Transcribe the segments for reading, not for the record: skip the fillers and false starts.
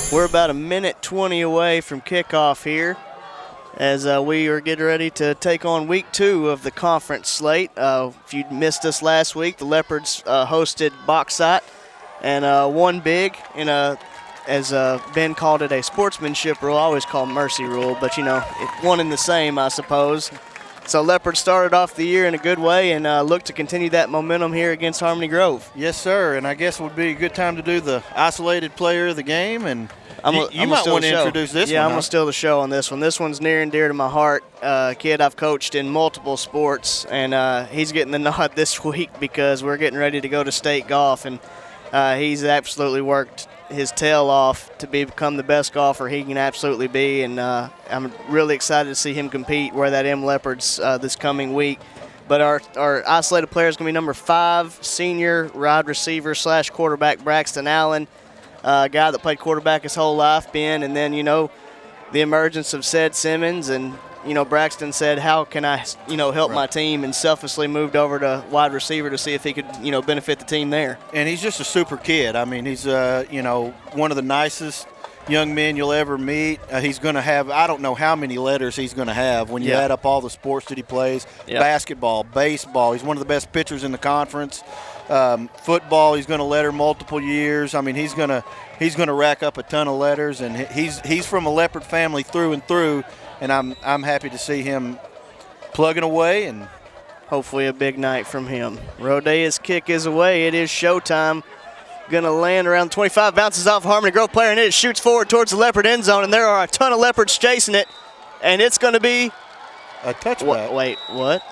We're about a minute 20 away from kickoff here as we are getting ready to take on week 2 of the conference slate. If you missed us last week, the Leopards hosted Bauxite and won big in a, as Ben called it, a sportsmanship rule. I always call mercy rule, but, you know, one and the same, I suppose. So Leopards started off the year in a good way and look to continue that momentum here against Harmony Grove. Yes, sir, and I guess it would be a good time to do the isolated player of the game. And you might want to introduce this one. Yeah, I'm going to steal the show on this one. This one's near and dear to my heart. Kid I've coached in multiple sports, and he's getting the nod this week because we're getting ready to go to state golf, and he's absolutely worked his tail off to become the best golfer he can absolutely be, and I'm really excited to see him compete, wear that M Leopards this coming week. But our isolated player is going to be number 5, senior wide receiver / quarterback Braxton Allen, a guy that played quarterback his whole life, Ben, and then, you know, the emergence of Ced Simmons, and, you know, Braxton said, how can I, you know, help my team, and selflessly moved over to wide receiver to see if he could, you know, benefit the team there. And he's just a super kid. I mean, he's, you know, one of the nicest young men you'll ever meet. He's going to have, I don't know how many letters he's going to have when you add up all the sports that he plays. Basketball, baseball. He's one of the best pitchers in the conference. Football, he's going to letter multiple years. I mean, he's going to rack up a ton of letters, and he's from a Leopard family through and through. And I'm happy to see him plugging away, and hopefully a big night from him. Rodea's kick is away. It is showtime. Going to land around 25, bounces off a Harmony Grove player, and it shoots forward towards the Leopard end zone, and there are a ton of Leopards chasing it, and it's going to be a touchback. Wait, what?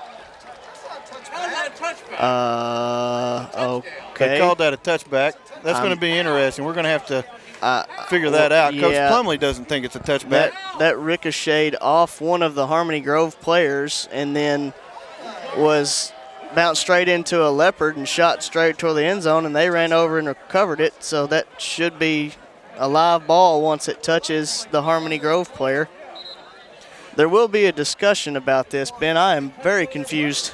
Okay. They called that a touchback. That's going to be interesting. We're going to have to figure that out. Coach Plumley doesn't think it's a touchback. That ricocheted off one of the Harmony Grove players and then was bounced straight into a Leopard and shot straight toward the end zone, and they ran over and recovered it. So that should be a live ball once it touches the Harmony Grove player. There will be a discussion about this, Ben. I am very confused.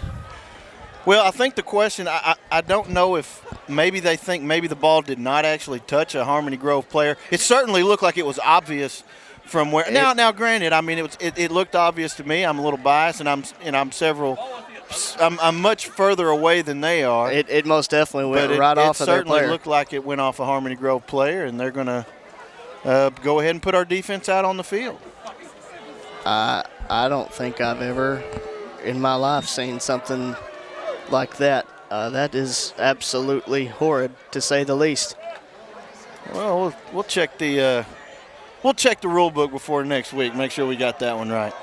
Well, I think the question, I don't know if maybe they think maybe the ball did not actually touch a Harmony Grove player. It certainly looked like it was obvious from where. Now, granted, I mean it looked obvious to me. I'm a little biased, and I'm much further away than they are. It most definitely went right off of their player. It certainly looked like it went off a Harmony Grove player, and they're going to go ahead and put our defense out on the field. I don't think I've ever in my life seen something like that. That is absolutely horrid, to say the least. Well, we'll check the rule book before next week. Make sure we got that one right.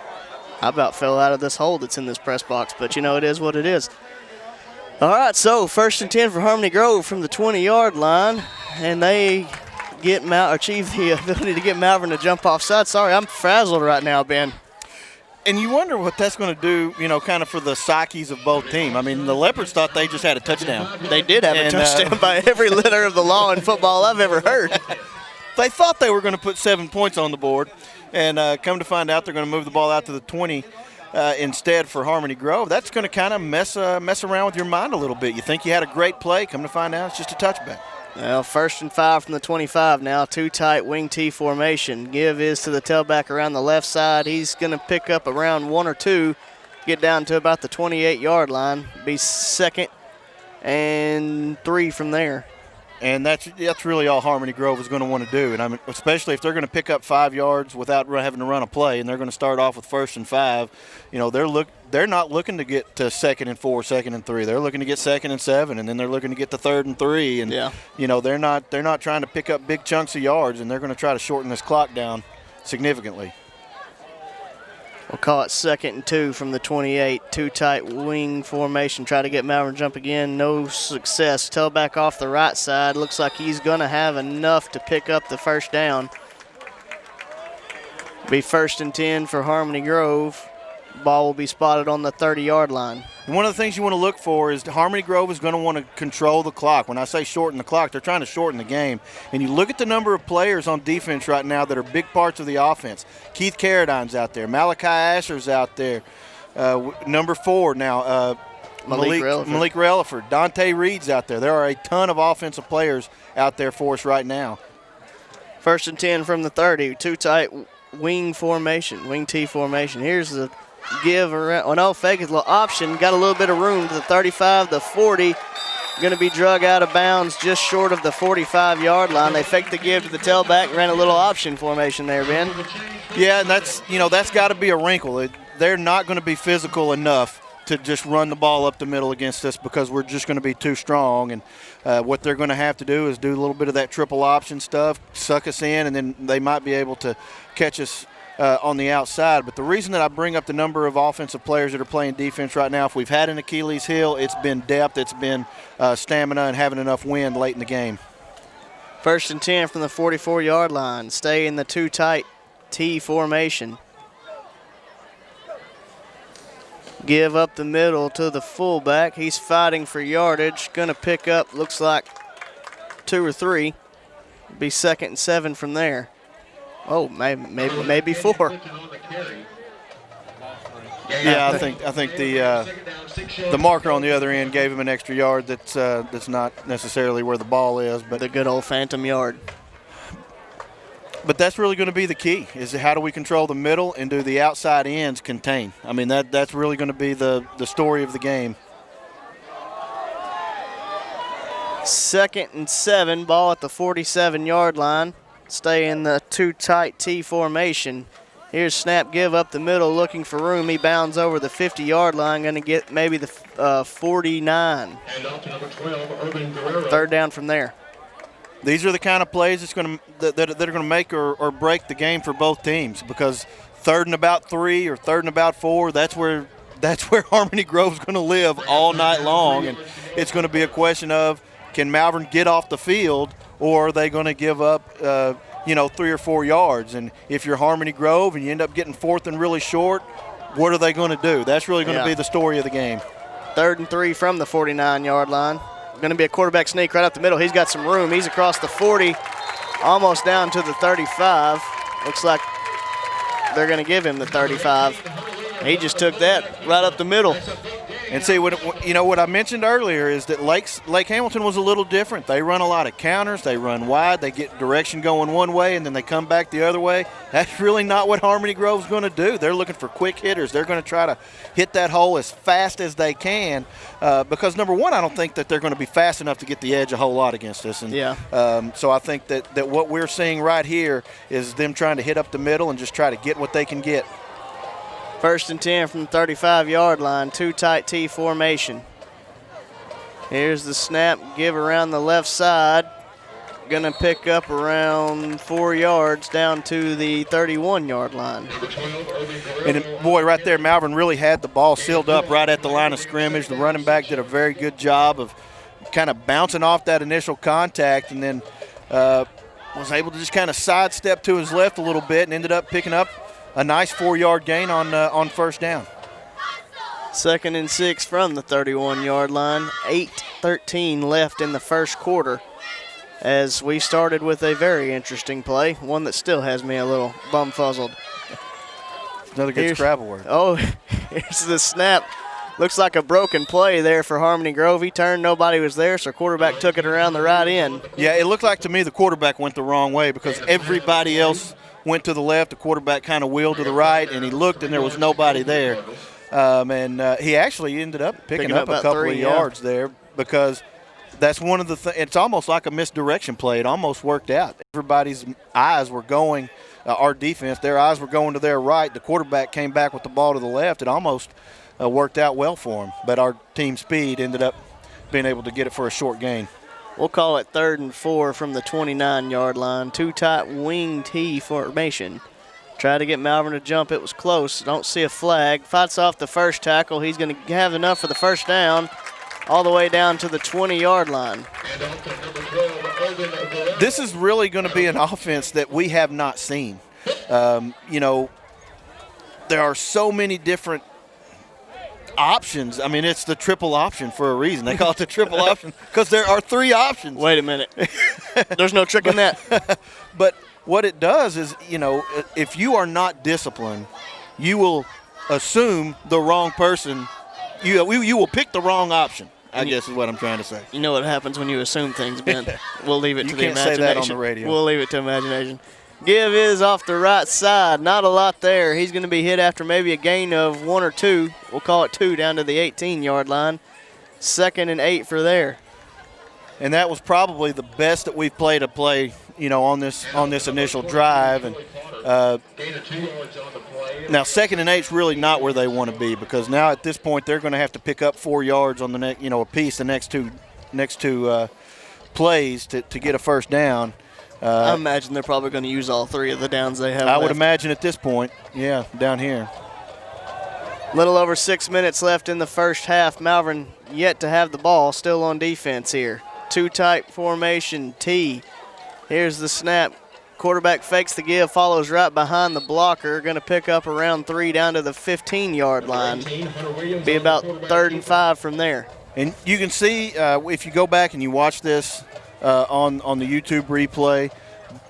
I about fell out of this hole that's in this press box, but you know, it is what it is. All right, so 1st and 10 for Harmony Grove from the 20-yard line, and they achieve the ability to get Malvern to jump offside. Sorry, I'm frazzled right now, Ben. And you wonder what that's going to do, you know, kind of for the psyches of both teams. I mean, the Leopards thought they just had a touchdown. They did have a touchdown by every letter of the law in football I've ever heard. They thought they were going to put 7 points on the board, and come to find out they're going to move the ball out to the 20 instead for Harmony Grove. That's going to kind of mess around with your mind a little bit. You think you had a great play, come to find out it's just a touchback. Well, 1st and 5 from the 25 now, 2 tight wing T formation. Give is to the tailback around the left side. He's going to pick up around 1 or 2, get down to about the 28-yard line, be 2nd and 3 from there. And that's really all Harmony Grove is going to want to do. And I mean, especially if they're going to pick up 5 yards without having to run a play, and they're going to start off with 1st and 5. You know, they're not looking to get to 2nd and 4, 2nd and 3. They're looking to get 2nd and 7, and then they're looking to get to 3rd and 3. And you know, they're not trying to pick up big chunks of yards, and they're going to try to shorten this clock down significantly. We'll call it 2nd and 2 from the 28. 2 tight wing formation. Try to get Malvern jump again. No success. Tailback off the right side. Looks like he's going to have enough to pick up the first down. Be 1st and 10 for Harmony Grove. Ball will be spotted on the 30-yard line. And one of the things you want to look for is Harmony Grove is going to want to control the clock. When I say shorten the clock, they're trying to shorten the game. And you look at the number of players on defense right now that are big parts of the offense. Keith Carradine's out there. Malachi Asher's out there. Number 4 now, Malik Relaford. Dante Reed's out there. There are a ton of offensive players out there for us right now. First and 10 from the 30. Too tight wing formation, wing T formation. Here's the give around. Oh, no, fake is a little option. Got a little bit of room to the 35, the 40. Going to be drug out of bounds just short of the 45-yard line. They faked the give to the tailback, ran a little option formation there, Ben. Yeah, and that's got to be a wrinkle. They're not going to be physical enough to just run the ball up the middle against us because we're just going to be too strong. And what they're going to have to do is do a little bit of that triple option stuff, suck us in, and then they might be able to catch us on the outside. But the reason that I bring up the number of offensive players that are playing defense right now, if we've had an Achilles heel, it's been depth, it's been stamina, and having enough wind late in the game. First and 10 from the 44-yard line. Stay in the too tight T formation. Give up the middle to the fullback. He's fighting for yardage. Going to pick up, looks like 2 or 3. Be 2nd and 7 from there. Oh, maybe 4. Yeah, I think the marker on the other end gave him an extra yard. That's not necessarily where the ball is, but the good old phantom yard. But that's really going to be the key: is how do we control the middle and do the outside ends contain? I mean, that's really going to be the story of the game. 2nd and 7, ball at the 47-yard line. Stay in the too tight T formation. Here's snap, give up the middle, looking for room. He bounds over the 50-yard line, going to get maybe the 49. And off to number 12, Urban Guerrero. 3rd down from there. These are the kind of plays that are going to make or break the game for both teams, because 3rd and about 3 or 3rd and about 4, that's where Harmony Grove's going to live all night long, and it's going to be a question of, can Malvern get off the field, or are they going to give up 3 or 4 yards? And if you're Harmony Grove and you end up getting 4th and really short, what are they going to do? That's really going to be the story of the game. 3rd and 3 from the 49-yard line. Going to be a quarterback sneak right up the middle. He's got some room. He's across the 40, almost down to the 35. Looks like they're going to give him the 35. He just took that right up the middle. And see, what I mentioned earlier is that Lake Hamilton was a little different. They run a lot of counters. They run wide. They get direction going one way, and then they come back the other way. That's really not what Harmony Grove's going to do. They're looking for quick hitters. They're going to try to hit that hole as fast as they can because, number one, I don't think that they're going to be fast enough to get the edge a whole lot against us. And, so I think that what we're seeing right here is them trying to hit up the middle and just try to get what they can get. 1st and 10 from the 35-yard line, too tight T formation. Here's the snap, give around the left side. Going to pick up around 4 yards down to the 31-yard line. And, boy, right there, Malvern really had the ball sealed up right at the line of scrimmage. The running back did a very good job of kind of bouncing off that initial contact, and then was able to just kind of sidestep to his left a little bit and ended up picking up a nice 4-yard gain on 1st down. 2nd and 6 from the 31-yard line. 8:13 left in the first quarter as we started with a very interesting play, one that still has me a little bum-fuzzled. Another good Scrabble word. Oh, here's the snap. Looks like a broken play there for Harmony Grove. He turned, nobody was there, so quarterback took it around the right end. Yeah, it looked like to me the quarterback went the wrong way because everybody else went to the left. The quarterback kind of wheeled to the right, and he looked, and there was nobody there. And he actually ended up picking up a couple of yards there because that's one of the things. It's almost like a misdirection play. It almost worked out. Everybody's eyes were going, our defense, their eyes were going to their right. The quarterback came back with the ball to the left. It almost worked out well for him, but our team speed ended up being able to get it for a short gain. We'll call it 3rd and 4 from the 29-yard line. Too tight wing T formation. Try to get Malvern to jump. It was close. Don't see a flag. Fights off the first tackle. He's going to have enough for the 1st down all the way down to the 20-yard line. This is really going to be an offense that we have not seen. There are so many different options. I mean, it's the triple option for a reason. They call it the triple option because there are 3 options. Wait a minute. There's no trick in that. But what it does is, if you are not disciplined, you will assume the wrong person. You will pick the wrong option. I guess is what I'm trying to say. You know what happens when you assume things, Ben. We'll leave it to the You can't imagination. say that on the radio. We'll leave it to imagination. Give is off the right side. Not a lot there. He's going to be hit after maybe a gain of 1 or 2. We'll call it 2 down to the 18-yard line. 2nd and 8 for there. And that was probably the best that we've played a play, on this initial drive. And now 2nd and 8 is really not where they want to be, because now at this point they're going to have to pick up 4 yards on the next, a piece the next two plays to get a first down. I imagine they're probably going to use all 3 of the downs they have I left. would imagine at this point, yeah, down here. Little over 6 minutes left in the first half. Malvern yet to have the ball, still on defense here. 2-type formation, T. Here's the snap. Quarterback fakes the give, follows right behind the blocker. Going to pick up around 3 down to the 15-yard line. Be about 3rd and 5 from there. And you can see, if you go back and you watch this on the YouTube replay,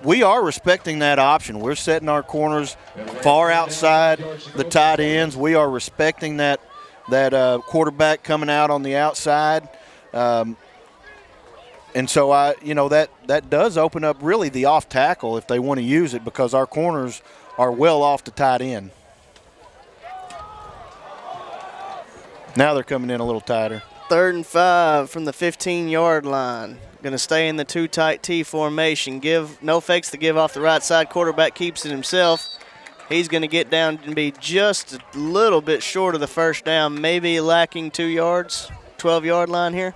we are respecting that option. We're setting our corners far outside the tight ends. We are respecting that quarterback coming out on the outside. And so that does open up really the off tackle if they want to use it, because our corners are well off the tight end. Now they're coming in a little tighter. 3rd and 5 from the 15-yard line. Going to stay in the 2-tight T formation. No fakes to give off the right side. Quarterback keeps it himself. He's going to get down and be just a little bit short of the first down, maybe lacking 2 yards, 12-yard line here.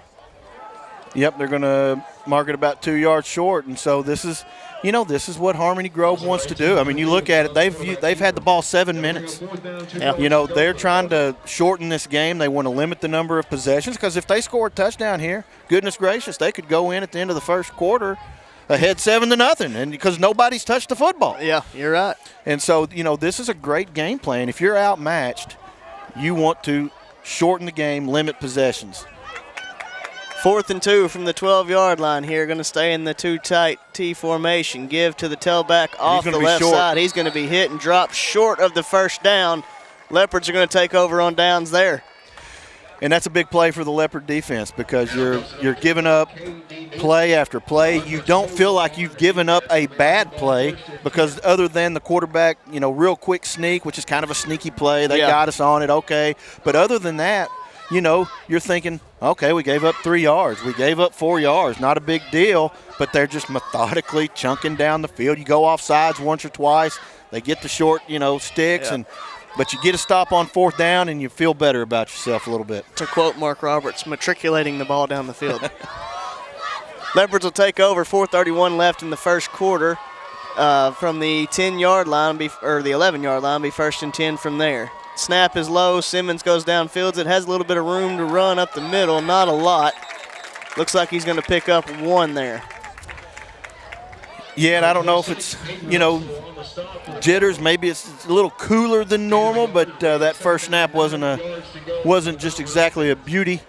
Yep, they're going to mark it about 2 yards short, and so this is what Harmony Grove wants to do. I mean, you look at it; they've had the ball 7 minutes. Yeah. They're trying to shorten this game. They want to limit the number of possessions, because if they score a touchdown here, goodness gracious, they could go in at the end of the first quarter ahead 7-0, and because nobody's touched the football. Yeah, you're right. And so this is a great game plan. If you're outmatched, you want to shorten the game, limit possessions. 4th and 2 from the 12-yard line here. Going to stay in the 2-tight T formation. Give to the tailback off the left side. He's going to be hit and drop short of the first down. Leopards are going to take over on downs there. And that's a big play for the Leopard defense, because you're giving up play after play. You don't feel like you've given up a bad play, because other than the quarterback, real quick sneak, which is kind of a sneaky play. They got us on it, okay. But other than that, you're thinking, okay, we gave up 3 yards. We gave up 4 yards. Not a big deal, but they're just methodically chunking down the field. You go off sides once or twice. They get the short, sticks, but you get a stop on 4th down, and you feel better about yourself a little bit. To quote Mark Roberts, matriculating the ball down the field. Leopards will take over. 4:31 left in the first quarter. From the 10-yard line, or the 11-yard line, be 1st and 10 from there. Snap is low. Simmons goes downfield. It has a little bit of room to run up the middle. Not a lot. Looks like he's going to pick up 1 there. Yeah, and I don't know if it's, jitters. Maybe it's a little cooler than normal, but that first snap wasn't just exactly a beauty.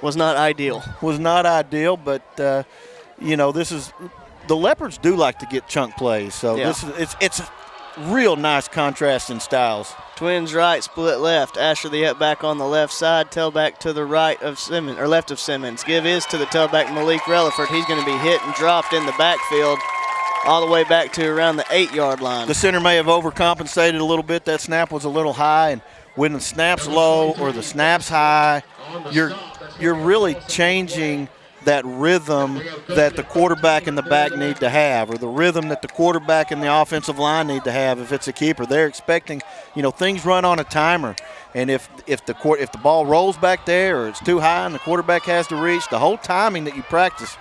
Was not ideal. Was not ideal, but, this is – the Leopards do like to get chunk plays. So it's a real nice contrast in styles. Twins right, split left. Asher the up back on the left side. Tailback to the right of Simmons, or left of Simmons. Give is to the tailback Malik Relaford. He's going to be hit and dropped in the backfield all the way back to around the 8-yard line. The center may have overcompensated a little bit. That snap was a little high, and when the snap's low or the snap's high, you're really changing that rhythm that the quarterback and the back need to have, or the rhythm that the quarterback and the offensive line need to have if it's a keeper. They're expecting, things run on a timer. And if the ball rolls back there or it's too high and the quarterback has to reach, the whole timing that you practice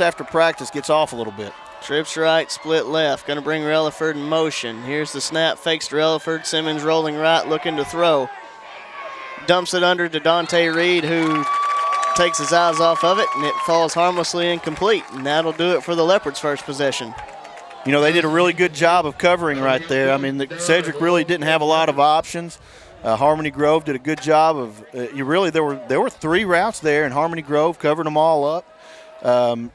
after practice gets off a little bit. Trips right, split left. Going to bring Relaford in motion. Here's the snap, fakes to Relaford. Simmons rolling right, looking to throw. Dumps it under to Dante Reed, who takes his eyes off of it, and it falls harmlessly incomplete. And that'll do it for the Leopards' first possession. They did a really good job of covering right there. I mean, Cedric really didn't have a lot of options. Harmony Grove did a good job of there were 3 routes there, and Harmony Grove covered them all up.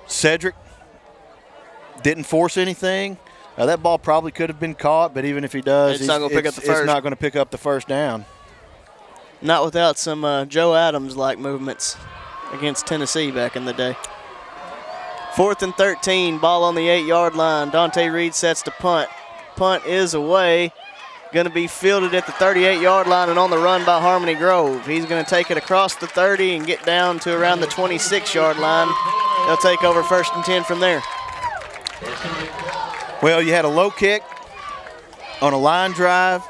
Cedric didn't force anything. That ball probably could have been caught, but even if he does, it's not going to pick up the first. It's not going to pick up the first down. Not without some Joe Adams-like movements against Tennessee back in the day. 4th and 13, ball on the 8-yard line. Dante Reed sets the punt. Punt is away. Going to be fielded at the 38-yard line and on the run by Harmony Grove. He's going to take it across the 30 and get down to around the 26-yard line. They'll take over 1st and 10 from there. Well, you had a low kick on a line drive,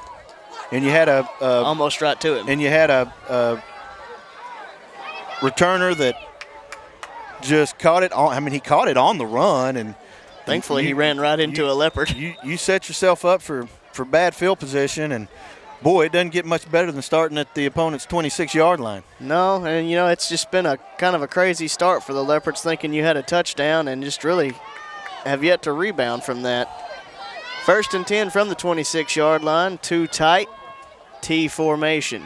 and you had almost right to him. And you had a returner that just caught it on. I mean, he caught it on the run, and thankfully he ran right into a Leopard. You set yourself up for bad field position, and boy, it doesn't get much better than starting at the opponent's 26-yard line. No, and it's just been a kind of a crazy start for the Leopards, thinking you had a touchdown and just really have yet to rebound from that. 1st and 10 from the 26-yard line, too tight, T formation.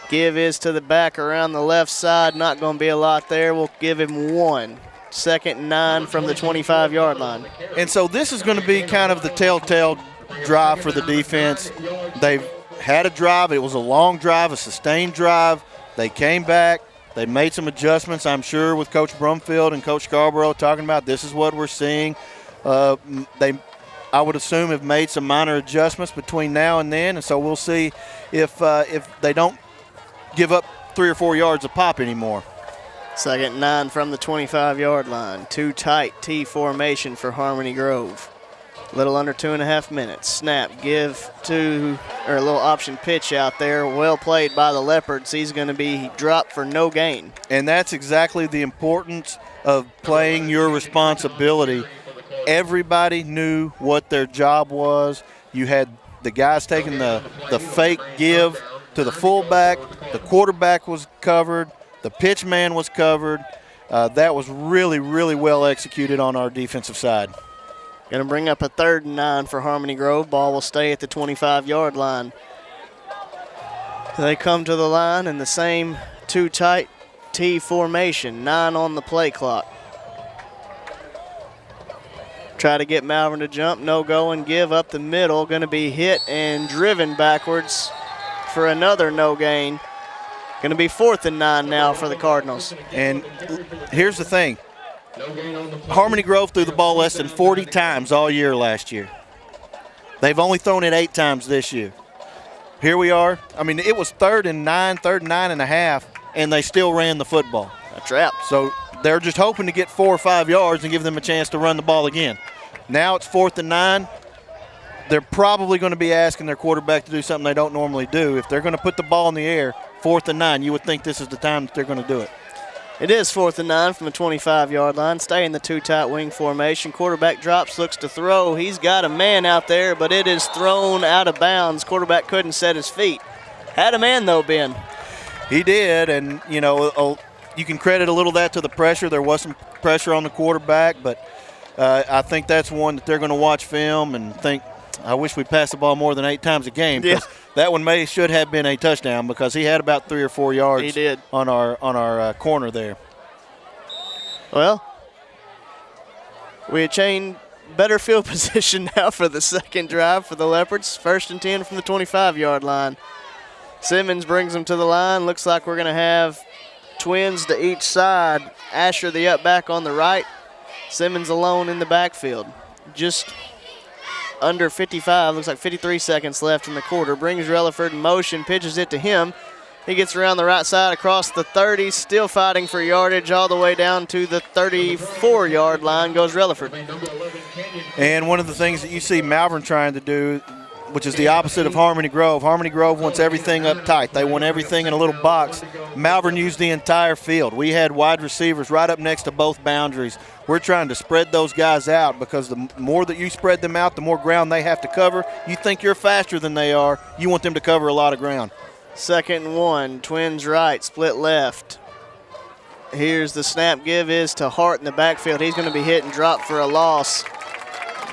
Give is to the back around the left side, not going to be a lot there. We'll give him 1. 2nd and 9 from the 25-yard line. And so this is going to be kind of the telltale drive for the defense. They've had a drive. It was a long drive, a sustained drive. They came back. They made some adjustments, I'm sure, with Coach Brumfield and Coach Scarborough talking about this is what we're seeing. They, I would assume, have made some minor adjustments between now and then, and so we'll see if they don't give up 3 or 4 yards a pop anymore. 2nd and 9 from the 25-yard line. Too tight, T formation for Harmony Grove. A little under 2.5 minutes. Snap, give to, or a little option pitch out there. Well played by the Leopards. He's going to be dropped for no gain. And that's exactly the importance of playing your responsibility. Everybody knew what their job was. You had the guys taking the fake give to the fullback. The quarterback was covered. The pitch man was covered. That was really, really well executed on our defensive side. Going to bring up a 3rd and 9 for Harmony Grove. Ball will stay at the 25-yard line. They come to the line in the same too tight T formation. 9 on the play clock. Try to get Malvern to jump. No go and give up the middle. Going to be hit and driven backwards for another no gain. Going to be 4th and 9 now for the Cardinals. And here's the thing. Harmony Grove threw the ball less than 40 times all year last year. They've only thrown it 8 times this year. Here we are. I mean, it was 3rd and 9 and a half, and they still ran the football. A trap. So they're just hoping to get 4 or 5 yards and give them a chance to run the ball again. Now it's 4th and 9. They're probably going to be asking their quarterback to do something they don't normally do. If they're going to put the ball in the air, 4th and 9, you would think this is the time that they're going to do it. It is 4th and 9 from the 25-yard line. Stay in the too tight wing formation. Quarterback drops, looks to throw. He's got a man out there, but it is thrown out of bounds. Quarterback couldn't set his feet. Had a man, though, Ben. He did, and, you can credit a little of that to the pressure. There was some pressure on the quarterback, but I think that's one that they're going to watch film and think, I wish we passed the ball more than 8 times a game. Yeah. That one should have been a touchdown because he had about 3 or 4 yards. He did. On our corner there. Well, we attained better field position now for the second drive for the Leopards. 1st and 10 from the 25-yard line. Simmons brings them to the line. Looks like we're going to have twins to each side. Asher, the up back on the right. Simmons alone in the backfield. Just under 55, looks like 53 seconds left in the quarter. Brings Relaford in motion, pitches it to him. He gets around the right side across the 30, still fighting for yardage all the way down to the 34-yard line goes Relaford. And one of the things that you see Malvern trying to do, which is the opposite of Harmony Grove. Harmony Grove wants everything up tight. They want everything in a little box. Malvern used the entire field. We had wide receivers right up next to both boundaries. We're trying to spread those guys out because the more that you spread them out, the more ground they have to cover. You think you're faster than they are. You want them to cover a lot of ground. 2nd and 1, twins right, split left. Here's the snap give is to Hart in the backfield. He's going to be hit and dropped for a loss.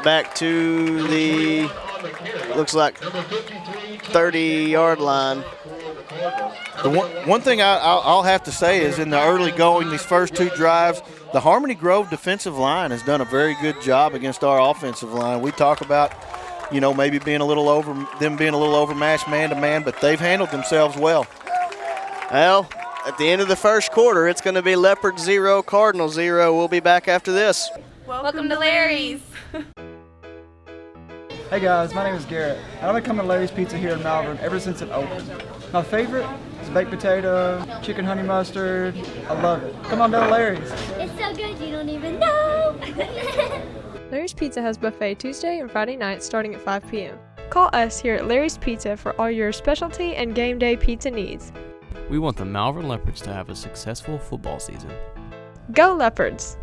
Back to the, looks like 30-yard line. The one thing I'll have to say is in the early going, these first 2 drives, the Harmony Grove defensive line has done a very good job against our offensive line. We talk about maybe being a little overmatched man-to-man, but they've handled themselves well. Well, at the end of the first quarter, it's going to be Leopard 0, Cardinals 0. We'll be back after this. Welcome to Larry's. Hey guys, my name is Garrett, and I've been coming to Larry's Pizza here in Malvern ever since it opened. My favorite is baked potato, chicken honey mustard. I love it. Come on down to Larry's. It's so good you don't even know. Larry's Pizza has buffet Tuesday and Friday nights starting at 5 p.m. Call us here at Larry's Pizza for all your specialty and game day pizza needs. We want the Malvern Leopards to have a successful football season. Go Leopards!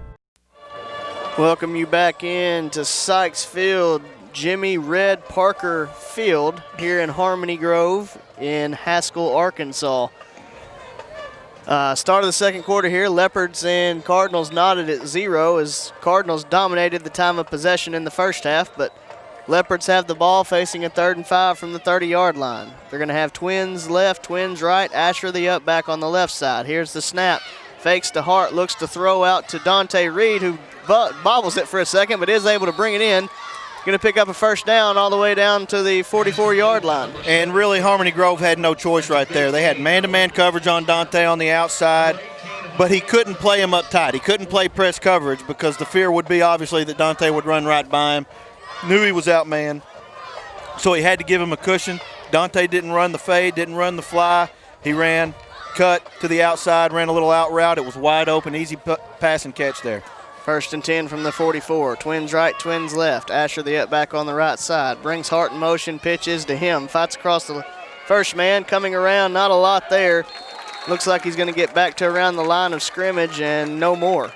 Welcome you back in to Sykes Field, Jimmy Red Parker Field here in Harmony Grove in Haskell, Arkansas. Start of the second quarter here, Leopards and Cardinals knotted at 0 as Cardinals dominated the time of possession in the first half, but Leopards have the ball facing a 3rd and 5 from the 30-yard line. They're going to have twins left, twins right, Asher the up back on the left side. Here's the snap. Fakes to Hart, looks to throw out to Dante Reed, who bobbles it for a second, but is able to bring it in. Going to pick up a first down all the way down to the 44-yard line. And really, Harmony Grove had no choice right there. They had man-to-man coverage on Dante on the outside, but he couldn't play him up tight. He couldn't play press coverage because the fear would be obviously that Dante would run right by him. Knew he was outmanned, so he had to give him a cushion. Dante didn't run the fade, didn't run the fly. He ran, cut to the outside, ran a little out route. It was wide open, easy pass and catch there. 1st and 10 from the 44. Twins right, twins left. Asher the up back on the right side. Brings Hart in motion, pitches to him. Fights across the first man, coming around, not a lot there. Looks like he's going to get back to around the line of scrimmage and no more.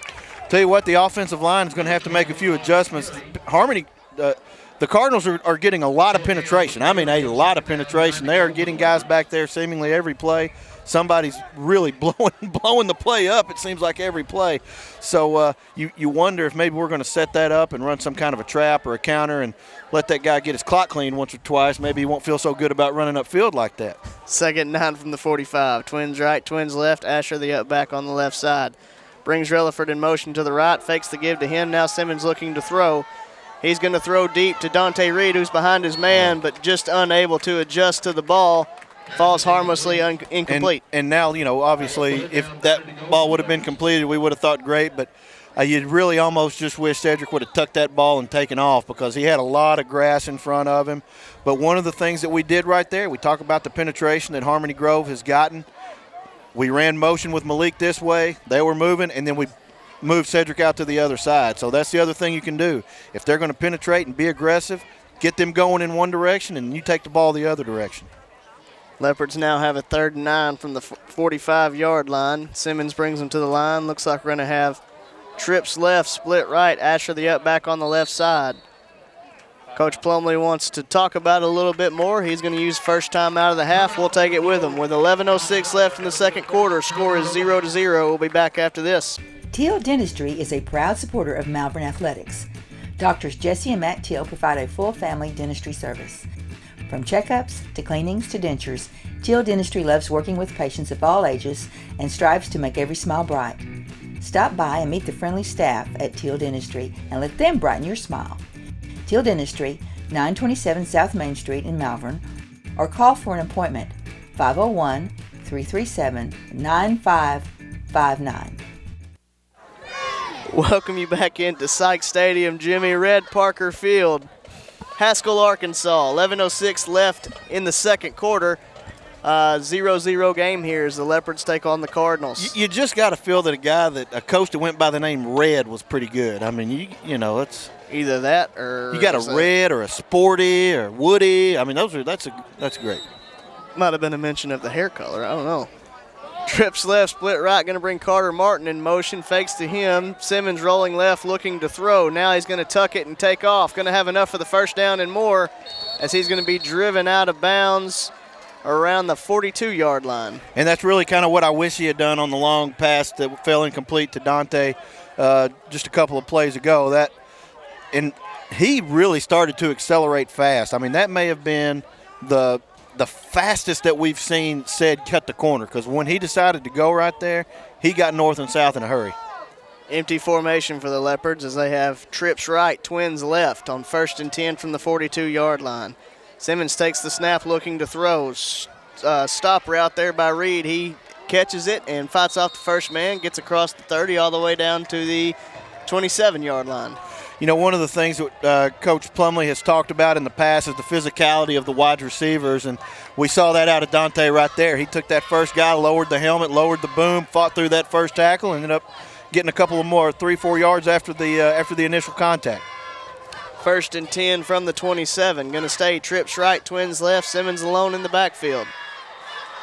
Tell you what, the offensive line is going to have to make a few adjustments. Harmony, the Cardinals are getting a lot of penetration. I mean, a lot of penetration. They are getting guys back there seemingly every play. Somebody's really blowing the play up, it seems like every play. So you wonder if maybe we're going to set that up and run some kind of a trap or a counter and let that guy get his clock cleaned once or twice. Maybe he won't feel so good about running upfield like that. 2nd and 9 from the 45. Twins right, twins left. Asher the up back on the left side. Brings Relaford in motion to the right, fakes the give to him. Now Simmons looking to throw. He's going to throw deep to Dante Reed, who's behind his man, but just unable to adjust to the ball. Falls harmlessly incomplete. And now, obviously, if that ball would have been completed, we would have thought great, but you'd really almost just wish Cedric would have tucked that ball and taken off because he had a lot of grass in front of him. But one of the things that we did right there, we talk about the penetration that Harmony Grove has gotten. We ran motion with Malik this way. They were moving, and then we moved Cedric out to the other side. So that's the other thing you can do. If they're going to penetrate and be aggressive, get them going in one direction, and you take the ball the other direction. Leopards now have a 3rd and 9 from the 45-yard line. Simmons brings them to the line. Looks like we're going to have trips left, split right. Asher the up back on the left side. Coach Plumley wants to talk about it a little bit more. He's going to use first time out of the half. We'll take it with him. With 11:06 left in the second quarter, score is 0-0. We'll be back after this. Teal Dentistry is a proud supporter of Malvern Athletics. Doctors Jesse and Matt Teal provide a full family dentistry service. From checkups to cleanings to dentures, Teal Dentistry loves working with patients of all ages and strives to make every smile bright. Stop by and meet the friendly staff at Teal Dentistry and let them brighten your smile. Teal Dentistry, 927 South Main Street in Malvern, or call for an appointment, 501-337-9559. Welcome you back into Sykes Stadium, Jimmy Red Parker Field. Haskell, Arkansas, 11:06 left in the second quarter. 0-0 game here as the Leopards take on the Cardinals. You just got to feel that a coach that went by the name Red was pretty good. I mean, it's either that or you got a Red or a Sporty or Woody. I mean, that's great. Might have been a mention of the hair color. I don't know. Trips left, split right, going to bring Carter Martin in motion, fakes to him. Simmons rolling left, looking to throw. Now he's going to tuck it and take off. Going to have enough for the first down and more as he's going to be driven out of bounds around the 42-yard line. And that's really kind of what I wish he had done on the long pass that fell incomplete to Dante just a couple of plays ago. And he really started to accelerate fast. I mean, that may have been the fastest that we've seen said cut the corner, because when he decided to go right there, he got north and south in a hurry. Empty formation for the Leopards as they have trips right, twins left on 1st and 10 from the 42-yard line. Simmons takes the snap looking to throw. Stop route there by Reed. He catches it and fights off the first man, gets across the 30 all the way down to the 27-yard line. You know, one of the things that Coach Plumlee has talked about in the past is the physicality of the wide receivers, and we saw that out of Dante right there. He took that first guy, lowered the helmet, lowered the boom, fought through that first tackle, and ended up getting a couple of more 3-4 yards after the initial contact. 1st and 10 from the 27. Going to stay trips right, twins left, Simmons alone in the backfield.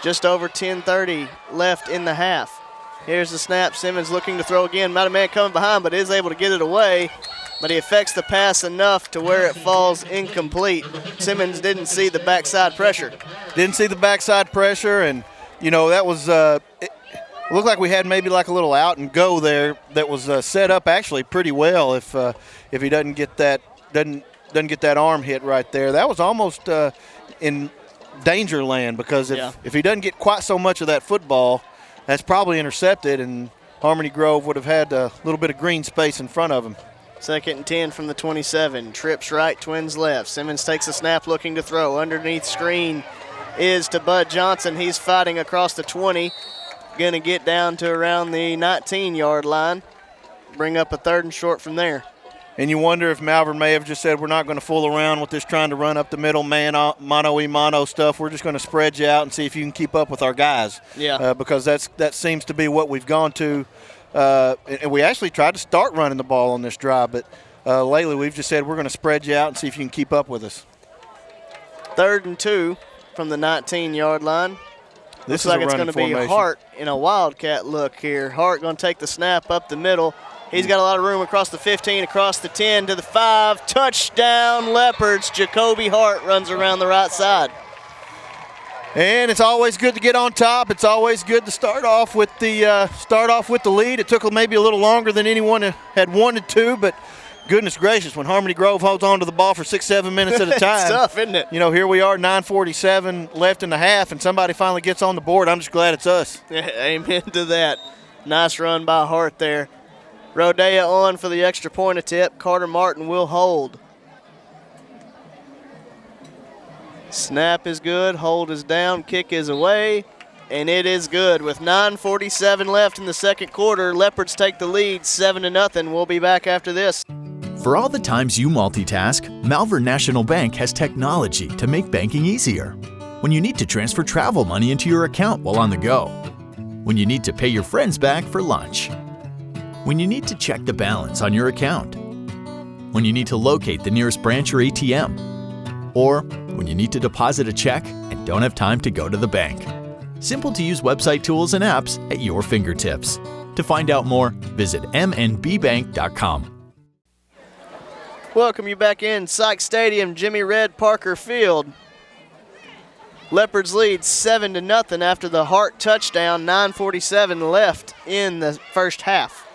Just over 10:30 left in the half. Here's the snap. Simmons looking to throw again. Not a man coming behind, but is able to get it away. But he affects the pass enough to where it falls incomplete. Simmons didn't see the backside pressure. Didn't see the backside pressure, and, you know, that was it looked like we had maybe like a little out and go there that was set up actually pretty well if he doesn't get that arm hit right there. That was almost in danger land because if he doesn't get quite so much of that football, that's probably intercepted, and Harmony Grove would have had a little bit of green space in front of him. 2nd and 10 from the 27. Trips right, twins left. Simmons takes a snap looking to throw. Underneath screen is to Bud Johnson. He's fighting across the 20. Going to get down to around the 19-yard line. Bring up a 3rd and short from there. And you wonder if Malvern may have just said, we're not going to fool around with this trying to run up the middle mano-a-mano stuff. We're just going to spread you out and see if you can keep up with our guys. Yeah. Because that seems to be what we've gone to. And we actually tried to start running the ball on this drive, but lately we've just said we're going to spread you out and see if you can keep up with us. 3rd and 2 from the 19-yard line. This Looks is like it's going to be Hart in a wildcat look here. Hart going to take the snap up the middle. He's got a lot of room across the 15, across the 10 to the 5. Touchdown Leopards. Jacoby Hart runs around the right side. And it's always good to get on top. It's always good to start off with the lead. It took maybe a little longer than anyone had wanted to, but goodness gracious, when Harmony Grove holds on to the ball for 6-7 minutes at a time. It's tough, isn't it? You know, here we are, 9:47 left in the half, and somebody finally gets on the board. I'm just glad it's us. Yeah, amen to that. Nice run by Hart there. Rodea on for the extra point attempt. Carter Martin will hold. Snap is good, hold is down, kick is away, and it is good. With 9:47 left in the second quarter, Leopards take the lead 7-0. We'll be back after this. For all the times you multitask, Malvern National Bank has technology to make banking easier. When you need to transfer travel money into your account while on the go. When you need to pay your friends back for lunch. When you need to check the balance on your account. When you need to locate the nearest branch or ATM. Or when you need to deposit a check and don't have time to go to the bank. Simple to use website tools and apps at your fingertips. To find out more, visit mnbbank.com. Welcome you back in Sykes Stadium, Jimmy Red Parker Field. Leopards lead 7-0 after the Hart touchdown. 9:47 left in the first half.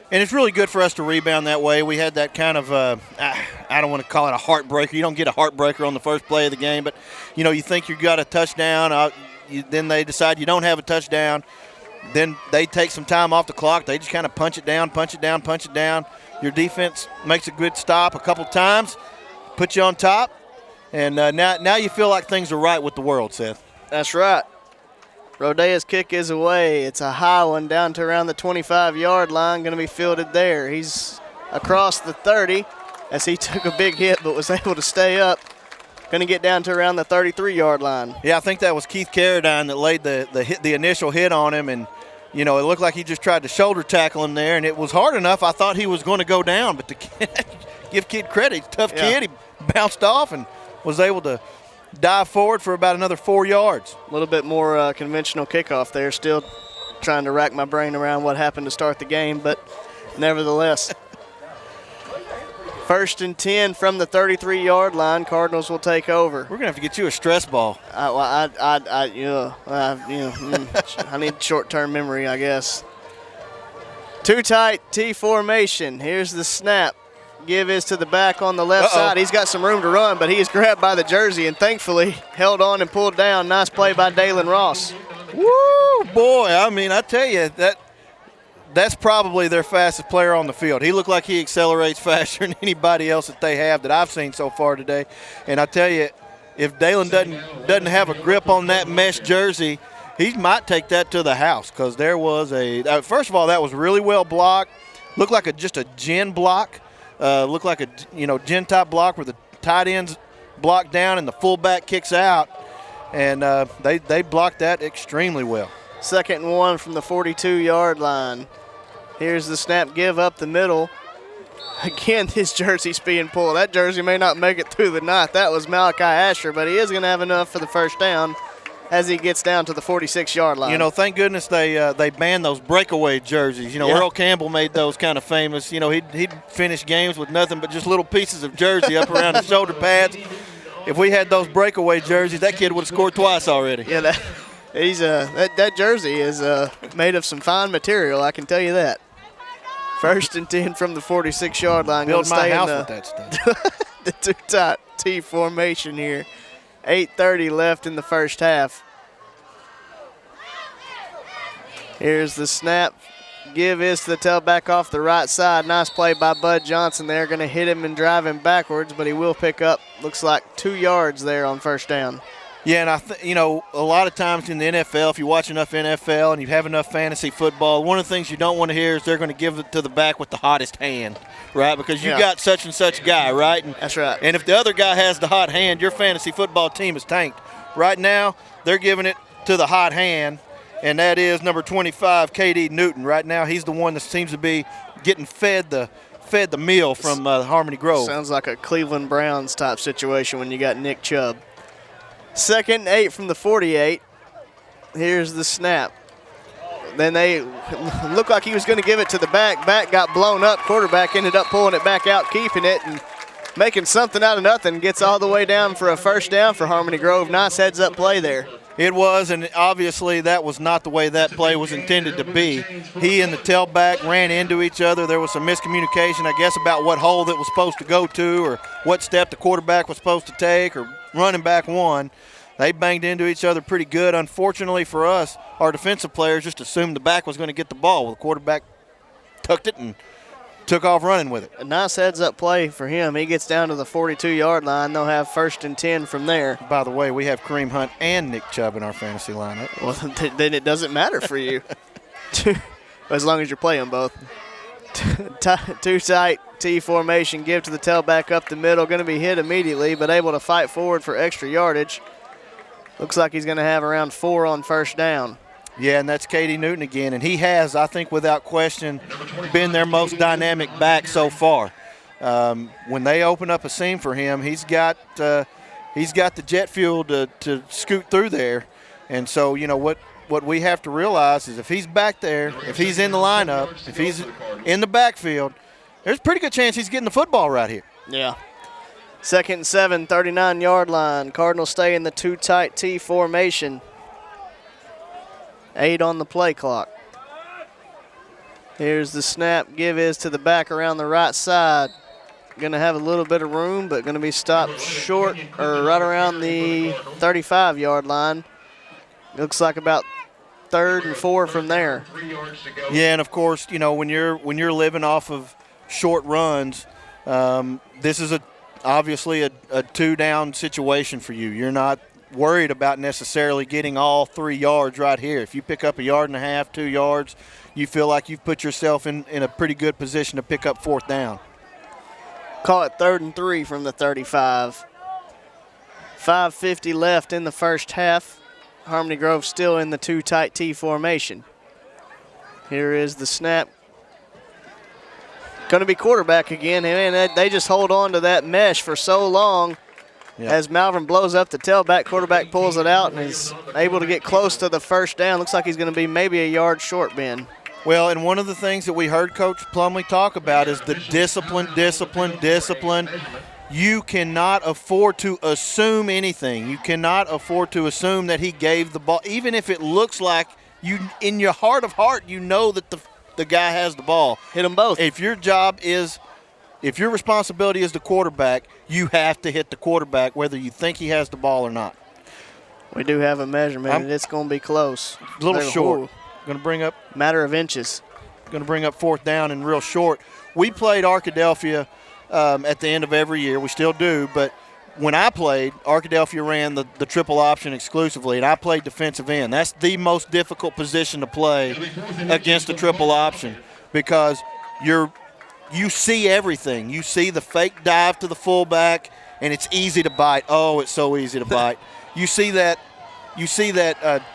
And it's really good for us to rebound that way. We had that kind of, I don't want to call it a heartbreaker. You don't get a heartbreaker on the first play of the game, but, you know, you think you got a touchdown. Then they decide you don't have a touchdown. Then they take some time off the clock. They just kind of punch it down. Your defense makes a good stop a couple times, put you on top, and now you feel like things are right with the world, Seth. That's right. Rodea's kick is away. It's a high one down to around the 25-yard line. Going to be fielded there. He's across the 30 as he took a big hit but was able to stay up. Going to get down to around the 33-yard line. Yeah, I think that was Keith Carradine that laid the initial hit on him, and you know it looked like he just tried to shoulder tackle him there, and it was hard enough. I thought he was going to go down, but to give kid credit, he's a tough kid. He bounced off and was able to dive forward for about another 4 yards. A little bit more conventional kickoff there. Still trying to rack my brain around what happened to start the game, but nevertheless. 1st and 10 from the 33-yard line. Cardinals will take over. We're going to have to get you a stress ball. I need short-term memory, I guess. Too tight, T formation. Here's the snap. Give is to the back on the left side. He's got some room to run, but he is grabbed by the jersey and thankfully held on and pulled down. Nice play by Dalen Ross. Woo, boy. I mean, I tell you, that's probably their fastest player on the field. He looked like he accelerates faster than anybody else that they have that I've seen so far today. And I tell you, if Dalen doesn't have a grip on that mesh jersey, he might take that to the house, because there was first of all, that was really well blocked. Looked like just a gin block. Looked like a gin type block where the tight ends block down and the fullback kicks out. And they blocked that extremely well. 2nd and 1 from the 42-yard line. Here's the snap, give up the middle. Again, his jersey's being pulled. That jersey may not make it through the night. That was Malachi Asher, but he is going to have enough for the first down as he gets down to the 46-yard line. Thank goodness they banned those breakaway jerseys. Earl Campbell made those kind of famous. He'd finish games with nothing but just little pieces of jersey up around his shoulder pads. If we had those breakaway jerseys, that kid would have scored twice already. Yeah, that jersey is made of some fine material, I can tell you that. 1st and 10 from the 46-yard line. Build my house with that stuff. The two-tight T formation here. 8:30 left in the first half. Here's the snap. Give is to the tailback off the right side. Nice play by Bud Johnson there. Going to hit him and drive him backwards, but he will pick up, looks like 2 yards there on first down. Yeah, and a lot of times in the NFL, if you watch enough NFL and you have enough fantasy football, one of the things you don't want to hear is they're going to give it to the back with the hottest hand, right? Because you got such and such guy, right? And, that's right. And if the other guy has the hot hand, your fantasy football team is tanked. Right now, they're giving it to the hot hand, and that is number 25, K.D. Newton. Right now, he's the one that seems to be getting fed the meal from Harmony Grove. Sounds like a Cleveland Browns type situation when you got Nick Chubb. 2nd and 8 from the 48. Here's the snap. Then they looked like he was going to give it to the back. Back got blown up. Quarterback ended up pulling it back out, keeping it, and making something out of nothing. Gets all the way down for a first down for Harmony Grove. Nice heads-up play there. It was, and obviously that was not the way that play was intended to be. He and the tailback ran into each other. There was some miscommunication, I guess, about what hole that was supposed to go to or what step the quarterback was supposed to take or running back one. They banged into each other pretty good. Unfortunately for us, our defensive players just assumed the back was going to get the ball. Well, the quarterback tucked it and took off running with it. A nice heads-up play for him. He gets down to the 42-yard line. They'll have 1st and 10 from there. By the way, we have Kareem Hunt and Nick Chubb in our fantasy lineup. Well, then it doesn't matter for you, as long as you're playing both. Two tight T formation. Give to the tailback up the middle. Going to be hit immediately, but able to fight forward for extra yardage. Looks like he's going to have around 4 on first down. Yeah, and that's K.D. Newton again, and he has, I think, without question, been their most dynamic back so far. When they open up a seam for him, he's got the jet fuel to scoot through there. And so, what we have to realize is if he's back there, if he's in the lineup, if he's in the backfield, there's a pretty good chance he's getting the football right here. Yeah. 2nd and 7, 39-yard line. Cardinals stay in the two tight T formation. 8 on the play clock. Here's the snap. Give is to the back around the right side. Going to have a little bit of room, but going to be stopped short or right around the 35-yard line. Looks like about 3rd and 4 from there. Yeah, and of course, when you're living off of short runs, this is obviously a 2-down situation for you. You're not worried about necessarily getting all 3 yards right here. If you pick up 1.5 yards, 2 yards, you feel like you've put yourself in a pretty good position to pick up 4th down. Call it 3rd and 3 from the 35. 5:50 left in the first half. Harmony Grove still in the two tight T formation. Here is the snap. Going to be quarterback again. And they just hold on to that mesh for so long. Yep. As Malvern blows up the tailback, quarterback pulls it out and is able to get close to the first down. Looks like he's going to be maybe a yard short, Ben. Well, and one of the things that we heard Coach Plumlee talk about is the discipline. You cannot afford to assume anything. You cannot afford to assume that he gave the ball, even if it looks like you, in your heart of heart, you know that the guy has the ball. Hit them both. If your responsibility is the quarterback, you have to hit the quarterback whether you think he has the ball or not. We do have a measurement, and it's going to be close. A little short. Going to bring up. Matter of inches. going to bring up 4th down and real short. We played Arkadelphia at the end of every year. We still do, but when I played, Arkadelphia ran the triple option exclusively, and I played defensive end. That's the most difficult position to play against the triple option because you see everything. You see the fake dive to the fullback, and it's easy to bite. Oh, it's so easy to bite. You see that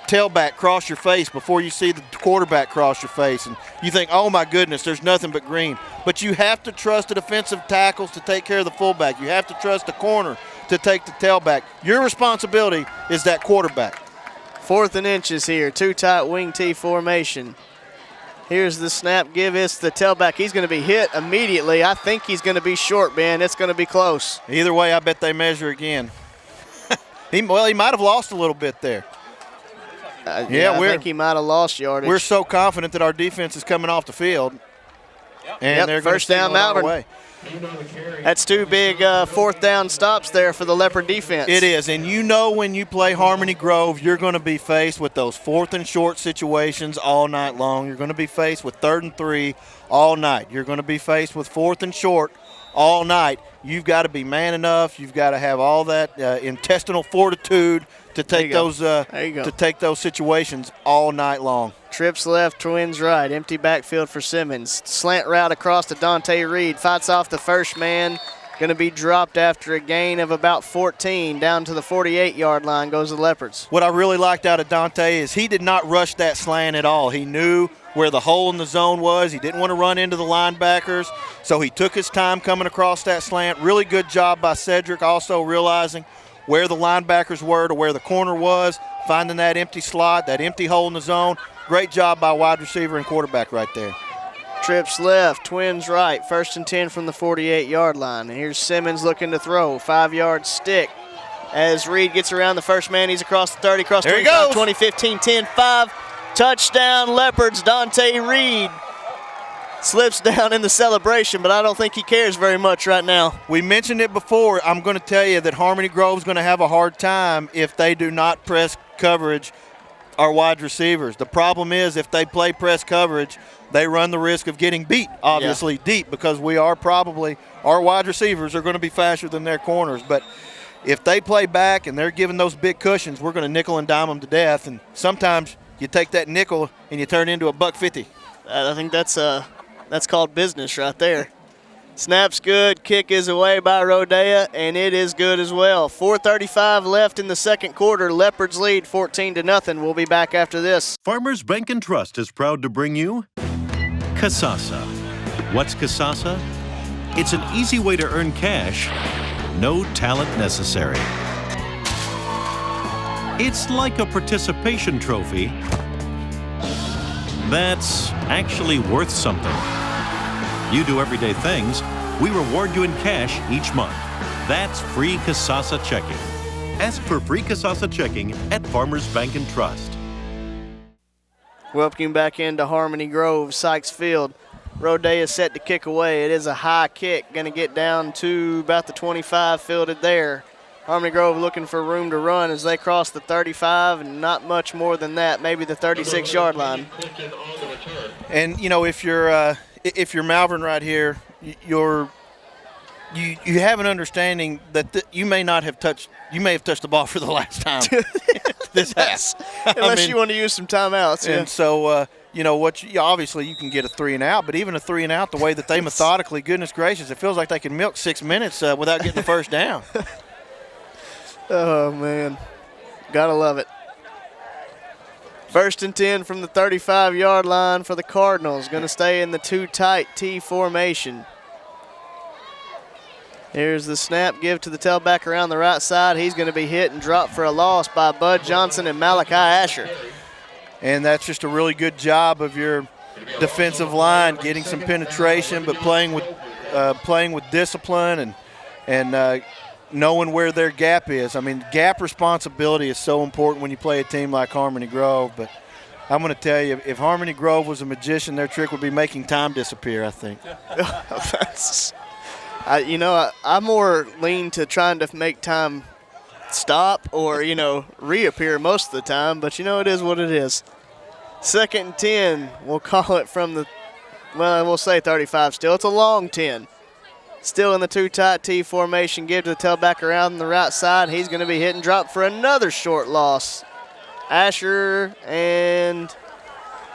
tailback cross your face before you see the quarterback cross your face, and you think, oh my goodness, there's nothing but green. But you have to trust the defensive tackles to take care of the fullback. You have to trust the corner to take the tailback. Your responsibility is that quarterback. 4th and inches here, 2 tight wing T formation. Here's the snap, give us the tailback. He's going to be hit immediately. I think he's going to be short, Ben. It's going to be close. Either way, I bet they measure again. He might have lost a little bit there. I think he might have lost yardage. We're so confident that our defense is coming off the field. And they're first down, Malvern. That's 2 big 4th down stops there for the Leopard defense. It is, and you know when you play Harmony Grove, you're going to be faced with those 4th and short situations all night long. You're going to be faced with 3rd and 3 all night. You're going to be faced with 4th and short all night. You've got to be man enough. You've got to have all that intestinal fortitude to take those situations all night long. Trips left, twins right. Empty backfield for Simmons. Slant route across to Dante Reed. Fights off the first man. Going to be dropped after a gain of about 14. Down to the 48-yard line goes the Leopards. What I really liked out of Dante is he did not rush that slant at all. He knew where the hole in the zone was. He didn't want to run into the linebackers, so he took his time coming across that slant. Really good job by Cedric, also realizing where the linebackers were to where the corner was, finding that empty slot, that empty hole in the zone. Great job by wide receiver and quarterback right there. Trips left, twins right. 1st and 10 from the 48-yard line. And here's Simmons looking to throw. 5-yard stick. As Reed gets around the first man, he's across the 30, across 25, 20, 15, 10, 5. Touchdown, Leopards. Dante Reed slips down in the celebration, but I don't think he cares very much right now. We mentioned it before. I'm going to tell you that Harmony Grove's going to have a hard time if they do not press coverage our wide receivers. The problem is if they play press coverage, they run the risk of getting beat, obviously, deep, because our wide receivers are going to be faster than their corners. But if they play back and they're giving those big cushions, we're going to nickel and dime them to death. And sometimes you take that nickel and you turn it into $1.50. I think that's called business right there. Snap's good. Kick is away by Rodea, and it is good as well. 4:35 left in the second quarter. Leopards lead 14-0. We'll be back after this. Farmers Bank and Trust is proud to bring you Kasasa. What's Kasasa? It's an easy way to earn cash, no talent necessary. It's like a participation trophy that's actually worth something. You do everyday things, we reward you in cash each month. That's free Kasasa checking. Ask for free Kasasa checking at Farmers Bank and Trust. Welcome back into Harmony Grove, Sykes Field. Rodea is set to kick away. It is a high kick, going to get down to about the 25, fielded there. Harmony Grove looking for room to run as they cross the 35, and not much more than that, maybe the 36-yard line. And, you know, if you're Malvern right here, you have an understanding that you may have touched the ball for the last time this half. Unless you want to use some timeouts. And so, obviously you can get a 3 and out, but even a 3 and out, the way that they methodically, goodness gracious, it feels like they can milk 6 minutes without getting the first down. Oh, man. Gotta love it. 1st and 10 from the 35-yard line for the Cardinals. Going to stay in the 2 tight T formation. Here's the snap, give to the tailback around the right side. He's going to be hit and dropped for a loss by Bud Johnson and Malachi Asher. And that's just a really good job of your defensive line, getting some penetration, but playing with discipline and knowing where their gap is. I mean, gap responsibility is so important when you play a team like Harmony Grove. But I'm going to tell you, if Harmony Grove was a magician, their trick would be making time disappear, I think. I more lean to trying to make time stop or, reappear most of the time. But, it is what it is. 2nd and 10, we'll call it from the Well, we'll say 35 still. It's a long 10. Still in the two tight T formation. Give to the tailback around the right side. He's going to be hit and drop for another short loss. Asher and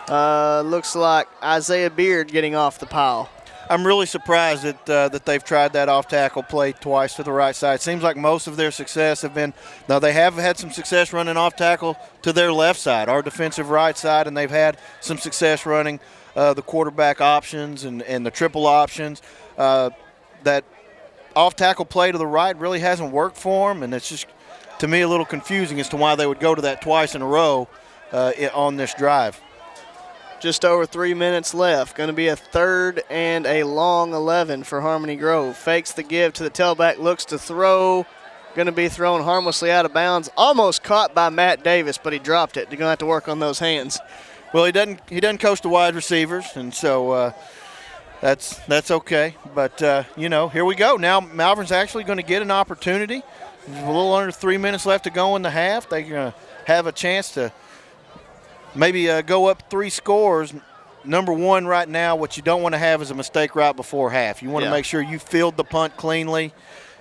looks like Isaiah Beard getting off the pile. I'm really surprised that they've tried that off-tackle play twice to the right side. Seems like most of their success have been – now they have had some success running off-tackle to their left side, our defensive right side, and they've had some success running the quarterback options and the triple options. That off-tackle play to the right really hasn't worked for them, and it's just, to me, a little confusing as to why they would go to that twice in a row on this drive. Just over 3 minutes left. Going to be a 3rd and a long 11 for Harmony Grove. Fakes the give to the tailback, looks to throw. Going to be thrown harmlessly out of bounds. Almost caught by Matt Davis, but he dropped it. You're going to have to work on those hands. Well, he doesn't coach the wide receivers, and so that's okay. But, here we go. Now Malvern's actually going to get an opportunity. There's a little under 3 minutes left to go in the half. They're going to have a chance to maybe go up 3 scores. Number one right now, what you don't want to have is a mistake right before half. You want to make sure you field the punt cleanly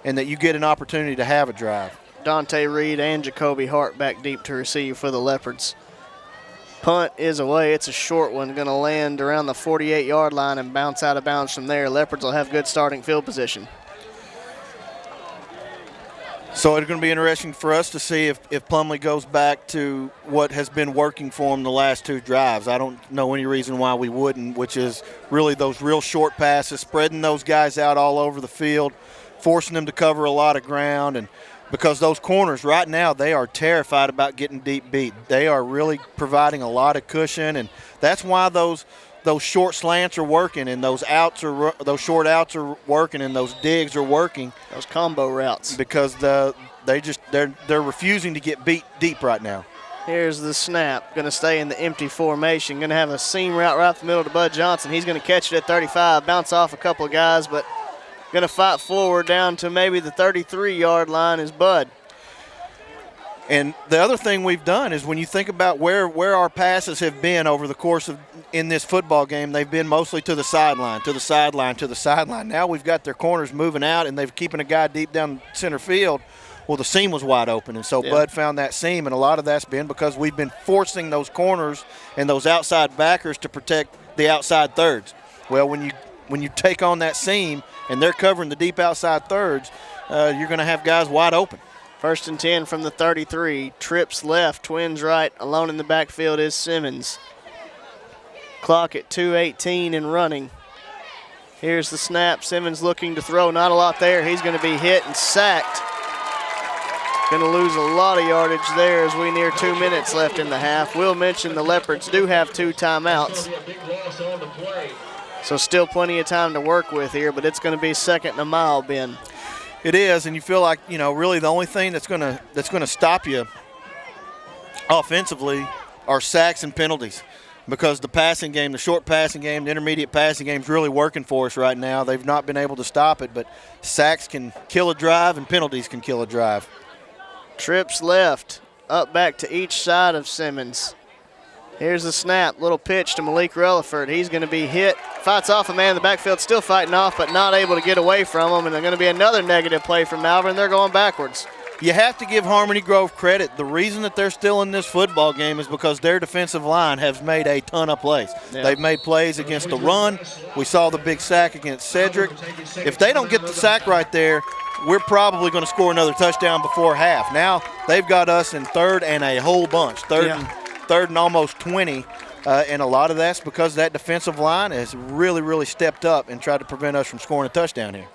and that you get an opportunity to have a drive. Dante Reed and Jacoby Hart back deep to receive for the Leopards. Punt is away. It's a short one, going to land around the 48-yard line and bounce out of bounds from there. Leopards will have good starting field position. So it's going to be interesting for us to see if Plumlee goes back to what has been working for him the last 2 drives. I don't know any reason why we wouldn't, which is really those real short passes, spreading those guys out all over the field, forcing them to cover a lot of ground. And because those corners right now, they are terrified about getting deep beat. They are really providing a lot of cushion, and that's why those short slants are working, and those short outs are working, and those digs are working. Those combo routes. Because they're refusing to get beat deep right now. Here's the snap. Going to stay in the empty formation. Going to have a seam route right up the middle to Bud Johnson. He's going to catch it at 35, bounce off a couple of guys, but going to fight forward down to maybe the 33-yard line is Bud. And the other thing we've done is when you think about where our passes have been over the course of in this football game, they've been mostly to the sideline, to the sideline, to the sideline. Now we've got their corners moving out, and they're keeping a guy deep down center field. Well, the seam was wide open, and so Bud found that seam, and a lot of that's been because we've been forcing those corners and those outside backers to protect the outside thirds. Well, when you take on that seam and they're covering the deep outside thirds, you're going to have guys wide open. 1st and 10 from the 33. Trips left, Twins right. Alone in the backfield is Simmons. Clock at 2:18 and running. Here's the snap. Simmons looking to throw. Not a lot there. He's going to be hit and sacked. Going to lose a lot of yardage there as we near 2 minutes left in the half. We'll mention the Leopards do have 2 timeouts. So still plenty of time to work with here, but it's going to be 2nd and a mile, Ben. It is, and you feel like, really the only thing that's going to stop you offensively are sacks and penalties, because the passing game, the short passing game, the intermediate passing game is really working for us right now. They've not been able to stop it, but sacks can kill a drive and penalties can kill a drive. Trips left, up back to each side of Simmons. Here's the snap, little pitch to Malik Relaford. He's going to be hit, fights off a man in the backfield, still fighting off, but not able to get away from him, and they're going to be another negative play from Malvern. They're going backwards. You have to give Harmony Grove credit. The reason that they're still in this football game is because their defensive line has made a ton of plays. Yeah. They've made plays against the run. We saw the big sack against Cedric. If they don't get the sack right there, we're probably going to score another touchdown before half. Now they've got us in 3rd and a whole bunch, third and almost 20, and a lot of that's because that defensive line has really, really stepped up and tried to prevent us from scoring a touchdown here.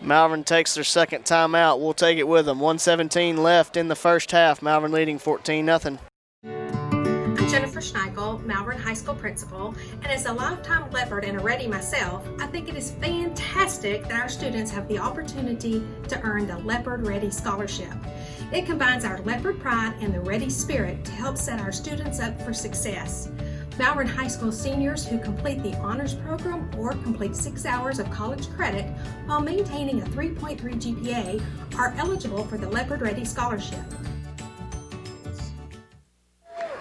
Malvern takes their 2nd timeout. We'll take it with them. 1:17 left in the first half. Malvern leading 14-0. I'm Jennifer Schneigel, Malvern High School principal, and as a lifetime Leopard and a Ready myself, I think it is fantastic that our students have the opportunity to earn the Leopard Ready Scholarship. It combines our Leopard pride and the Ready spirit to help set our students up for success. Malvern High School seniors who complete the honors program or complete 6 hours of college credit while maintaining a 3.3 GPA are eligible for the Leopard Ready Scholarship.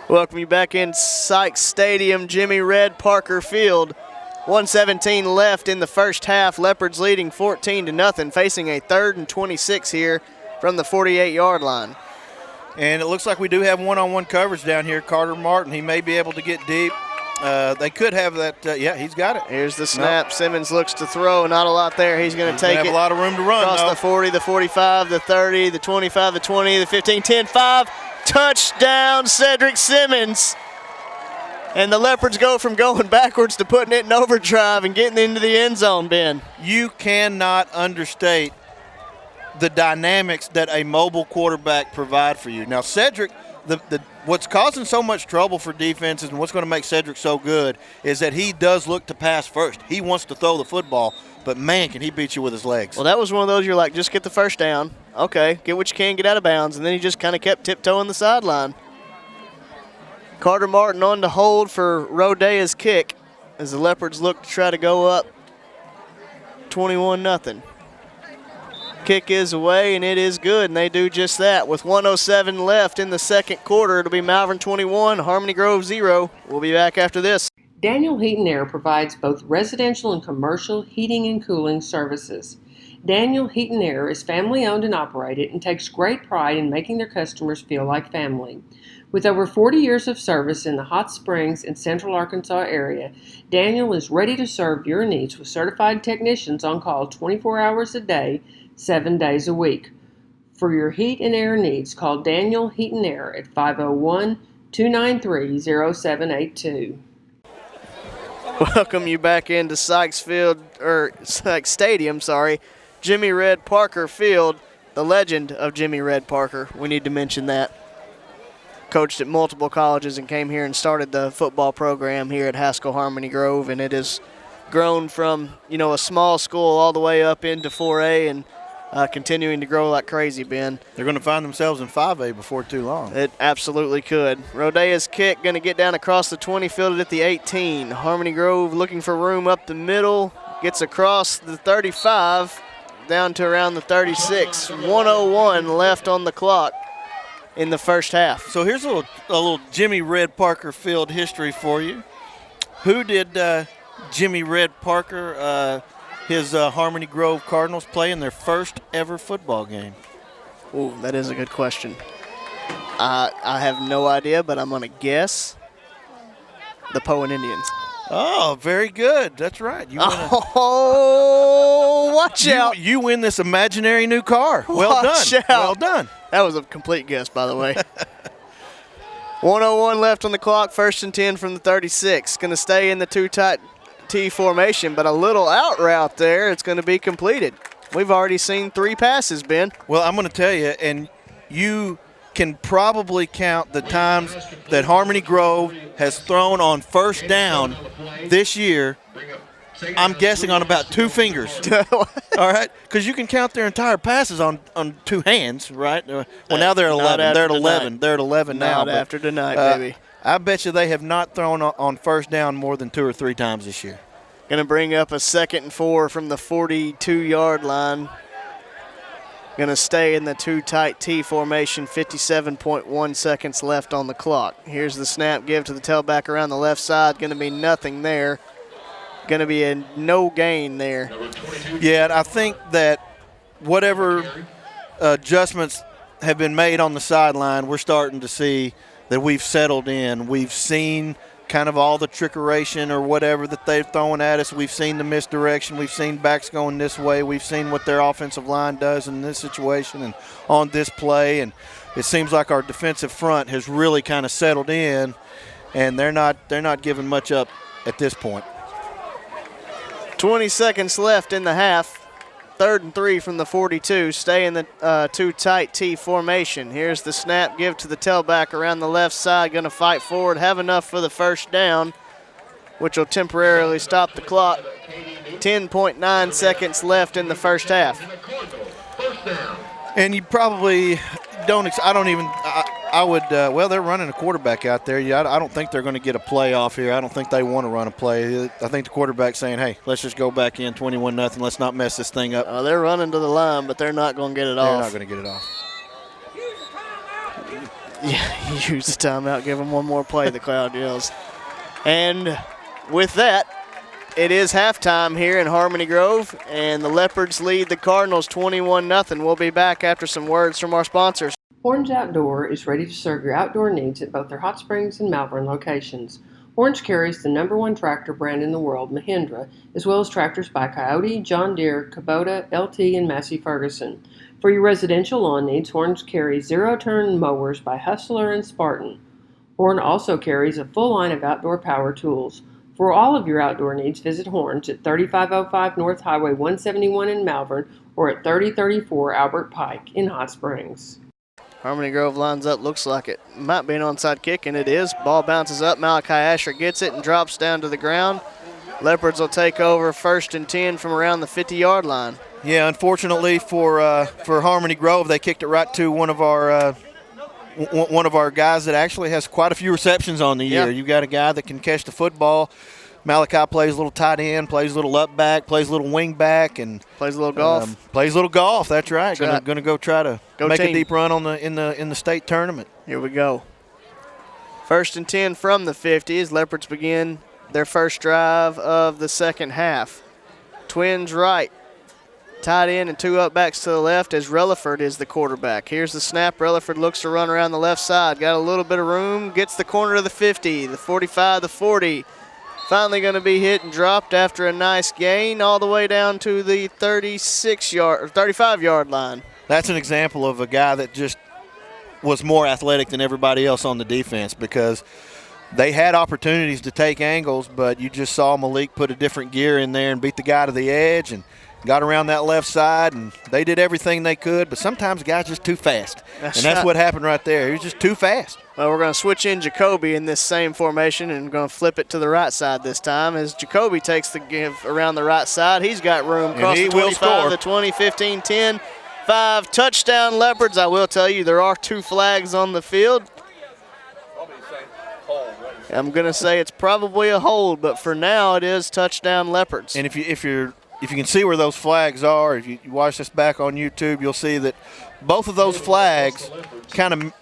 Welcome you back in Sykes Stadium, Jimmy Red Parker Field. 1:17 left in the first half. Leopards leading 14-0, facing a 3rd and 26 here from the 48-yard line. And it looks like we do have one-on-one coverage down here. Carter Martin, he may be able to get deep. They could have that. Yeah, he's got it. Here's the snap. Nope. Simmons looks to throw. Not a lot there. He's going to take it. Have a lot of room to run. Across the 40, the 45, the 30, the 25, the 20, the 15, 10, 5. Touchdown, Cedric Simmons. And the Leopards go from going backwards to putting it in overdrive and getting into the end zone, Ben. You cannot understate the dynamics that a mobile quarterback provide for you. Now, Cedric, what's causing so much trouble for defenses and what's going to make Cedric so good is that he does look to pass first. He wants to throw the football, but, man, can he beat you with his legs. Well, that was one of those you're like, just get the first down. Okay, get what you can, get out of bounds. And then he just kind of kept tiptoeing the sideline. Carter Martin on to hold for Rodea's kick as the Leopards look to try to go up 21-0. Kick is away, and it is good, and they do just that. With 1:07 left in the second quarter, it'll be Malvern 21, Harmony Grove 0. We'll be back after this. Daniell Heat Air provides both residential and commercial heating and cooling services. Daniell Heat Air is family-owned and operated and takes great pride in making their customers feel like family. With over 40 years of service in the Hot Springs and Central Arkansas area, Daniell is ready to serve your needs with certified technicians on call 24 hours a day, 7 days a week. For your heat and air needs, call Daniell Heat Air at 501-293-0782. Welcome you back into Sykes Stadium, Jimmy Red Parker Field, the legend of Jimmy Red Parker. We need to mention that. Coached at multiple colleges and came here and started the football program here at Haskell Harmony Grove, and it has grown from, a small school all the way up into 4A and continuing to grow like crazy, Ben. They're going to find themselves in 5A before too long. It absolutely could. Rodea's kick going to get down across the 20, fielded at the 18. Harmony Grove looking for room up the middle, gets across the 35, down to around the 36. 1:01 left on the clock in the first half. So here's a little Jimmy Red Parker Field history for you. Who did Jimmy Red Parker, his Harmony Grove Cardinals, play in their first ever football game? Ooh, that is a good question. I have no idea, but I'm going to guess the Poen Indians. Oh, very good. That's right. Watch out. You win this imaginary new car. Well Watch done. out. Well done. That was a complete guess, by the way. 1:01 left on the clock, 1st and 10 from the 36. Going to stay in the two tight T formation, but a little out route there. It's going to be completed. We've already seen 3 passes, Ben. Well, I'm going to tell you, and you can probably count the times that Harmony Grove has thrown on first down this year. I'm guessing on about 2 fingers. All right? Because you can count their entire passes on 2 hands, right? Well, now they're at 11. They're at 11. They're at 11 now. Not after tonight, baby. I bet you they have not thrown on first down more than 2 or 3 times this year. Going to bring up a 2nd and 4 from the 42-yard line. Going to stay in the 2 tight T formation, 57.1 seconds left on the clock. Here's the snap, give to the tailback around the left side. Going to be nothing there. Going to be a no gain there. Yeah, and I think that whatever adjustments have been made on the sideline, we're starting to see that we've settled in. We've seen kind of all the trickeration or whatever that they've thrown at us. We've seen the misdirection. We've seen backs going this way. We've seen what their offensive line does in this situation and on this play. And it seems like our defensive front has really kind of settled in, and they're not giving much up at this point. 20 seconds left in the half. 3rd and 3 from the 42. Stay in the 2 tight T formation. Here's the snap, give to the tailback around the left side. Going to fight forward, have enough for the first down, which will temporarily stop the clock. 10.9 seconds left in the first half. And you probably don't – I would well, they're running a quarterback out there. Yeah, I don't think they're going to get a play off here. I don't think they want to run a play. I think the quarterback's saying, hey, let's just go back in 21-0. Let's not mess this thing up. They're running to the line, but they're not going to get it off. They're not going to get it off. Yeah, use the timeout. Give them one more play, the crowd yells. And with that, it is halftime here in Harmony Grove, and the Leopards lead the Cardinals 21-0. We'll be back after some words from our sponsors. Orange Outdoor is ready to serve your outdoor needs at both their Hot Springs and Malvern locations. Orange carries the #1 tractor brand in the world, Mahindra, as well as tractors by Coyote, John Deere, Kubota, LT, and Massey Ferguson. For your residential lawn needs, Orange carries zero-turn mowers by Hustler and Spartan. Horn also carries a full line of outdoor power tools. For all of your outdoor needs, visit Horns at 3505 North Highway 171 in Malvern or at 3034 Albert Pike in Hot Springs. Harmony Grove lines up, looks like it might be an onside kick, and it is. Ball bounces up, Malachi Asher gets it and drops down to the ground. Leopards will take over 1st and 10 from around the 50-yard line. Yeah, unfortunately for Harmony Grove, they kicked it right to one of our guys that actually has quite a few receptions on the year. Yep. You got a guy that can catch the football. Malachi plays a little tight end, plays a little up back, plays a little wing back, and plays a little golf. Plays a little golf. That's right. Going to go try to make team. a deep run in the state tournament. Here we go. 1st and 10 from the 50 as Leopards begin their first drive of the second half. Twins right. Tight end and 2 up backs to the left as Relaford is the quarterback. Here's the snap. Relaford looks to run around the left side. Got a little bit of room. Gets the corner of the 50, the 45, the 40. Finally going to be hit and dropped after a nice gain all the way down to the 35-yard line. That's an example of a guy that just was more athletic than everybody else on the defense because they had opportunities to take angles, but you just saw Malik put a different gear in there and beat the guy to the edge and got around that left side, and they did everything they could, but sometimes the guy's just too fast. That's what happened right there. He was just too fast. Well, we're going to switch in Jacoby in this same formation and going to flip it to the right side this time as Jacoby takes the give around the right side. He's got room. And he will score. The 20, 15, 10, 5. Touchdown Leopards. I will tell you there are 2 flags on the field. I'm going to say it's probably a hold, but for now it is touchdown Leopards. And if you can see where those flags are, if you watch this back on YouTube, you'll see that both of those flags kind of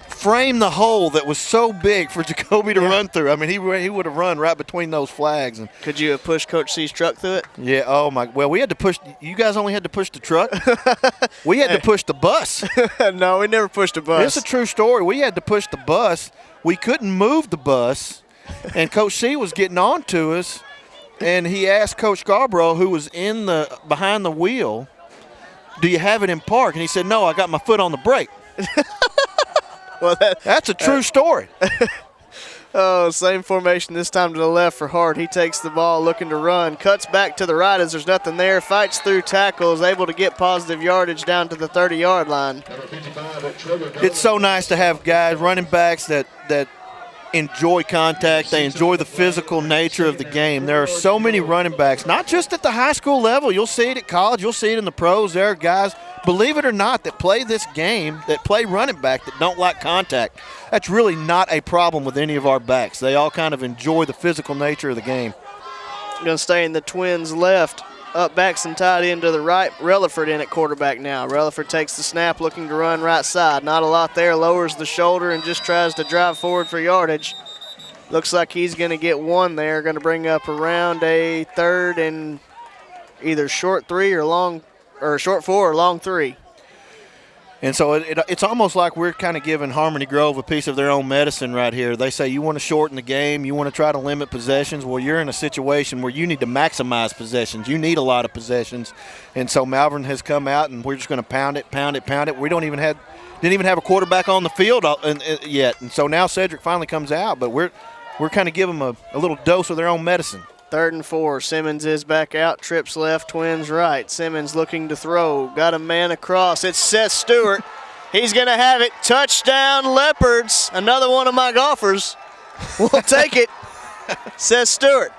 frame the hole that was so big for Jacoby to run through. I mean, he would have run right between those flags. And could you have pushed Coach C's truck through it? Yeah. Oh my. Well, we had to push. You guys only had to push the truck. We had to push the bus. No, we never pushed a bus. It's a true story. We had to push the bus. We couldn't move the bus, and Coach C was getting on to us. And he asked Coach Scarborough, who was behind the wheel, "Do you have it in park?" And he said, "No, I got my foot on the brake." Well, that's a true story. Oh, same formation this time to the left for Hart. He takes the ball looking to run, cuts back to the right as there's nothing there, fights through tackles, able to get positive yardage down to the 30-yard line. It's so nice to have guys, running backs that enjoy contact. They enjoy the physical nature of the game. There are so many running backs, not just at the high school level. You'll see it at college. You'll see it in the pros. There are guys, believe it or not, that play this game, that play running back, that don't like contact. That's really not a problem with any of our backs. They all kind of enjoy the physical nature of the game. Going to stay in the Twins' left. Up backs and tight end to the right. Relaford in at quarterback now. Relaford takes the snap, looking to run right side. Not a lot there. Lowers the shoulder and just tries to drive forward for yardage. Looks like he's going to get one there. Going to bring up around a 3rd and either short 4 or long 3. And so it's almost like we're kind of giving Harmony Grove a piece of their own medicine right here. They say you want to shorten the game, you want to try to limit possessions. Well, you're in a situation where you need to maximize possessions. You need a lot of possessions. And so Malvern has come out, and we're just going to pound it. We didn't even have a quarterback on the field yet. And so now Cedric finally comes out, but we're kind of giving them a little dose of their own medicine. 3rd and 4. Simmons is back out. Trips left. Twins right. Simmons looking to throw. Got a man across. It's Seth Stewart. He's going to have it. Touchdown Leopards. Another one of my golfers. We'll take it. Seth Stewart.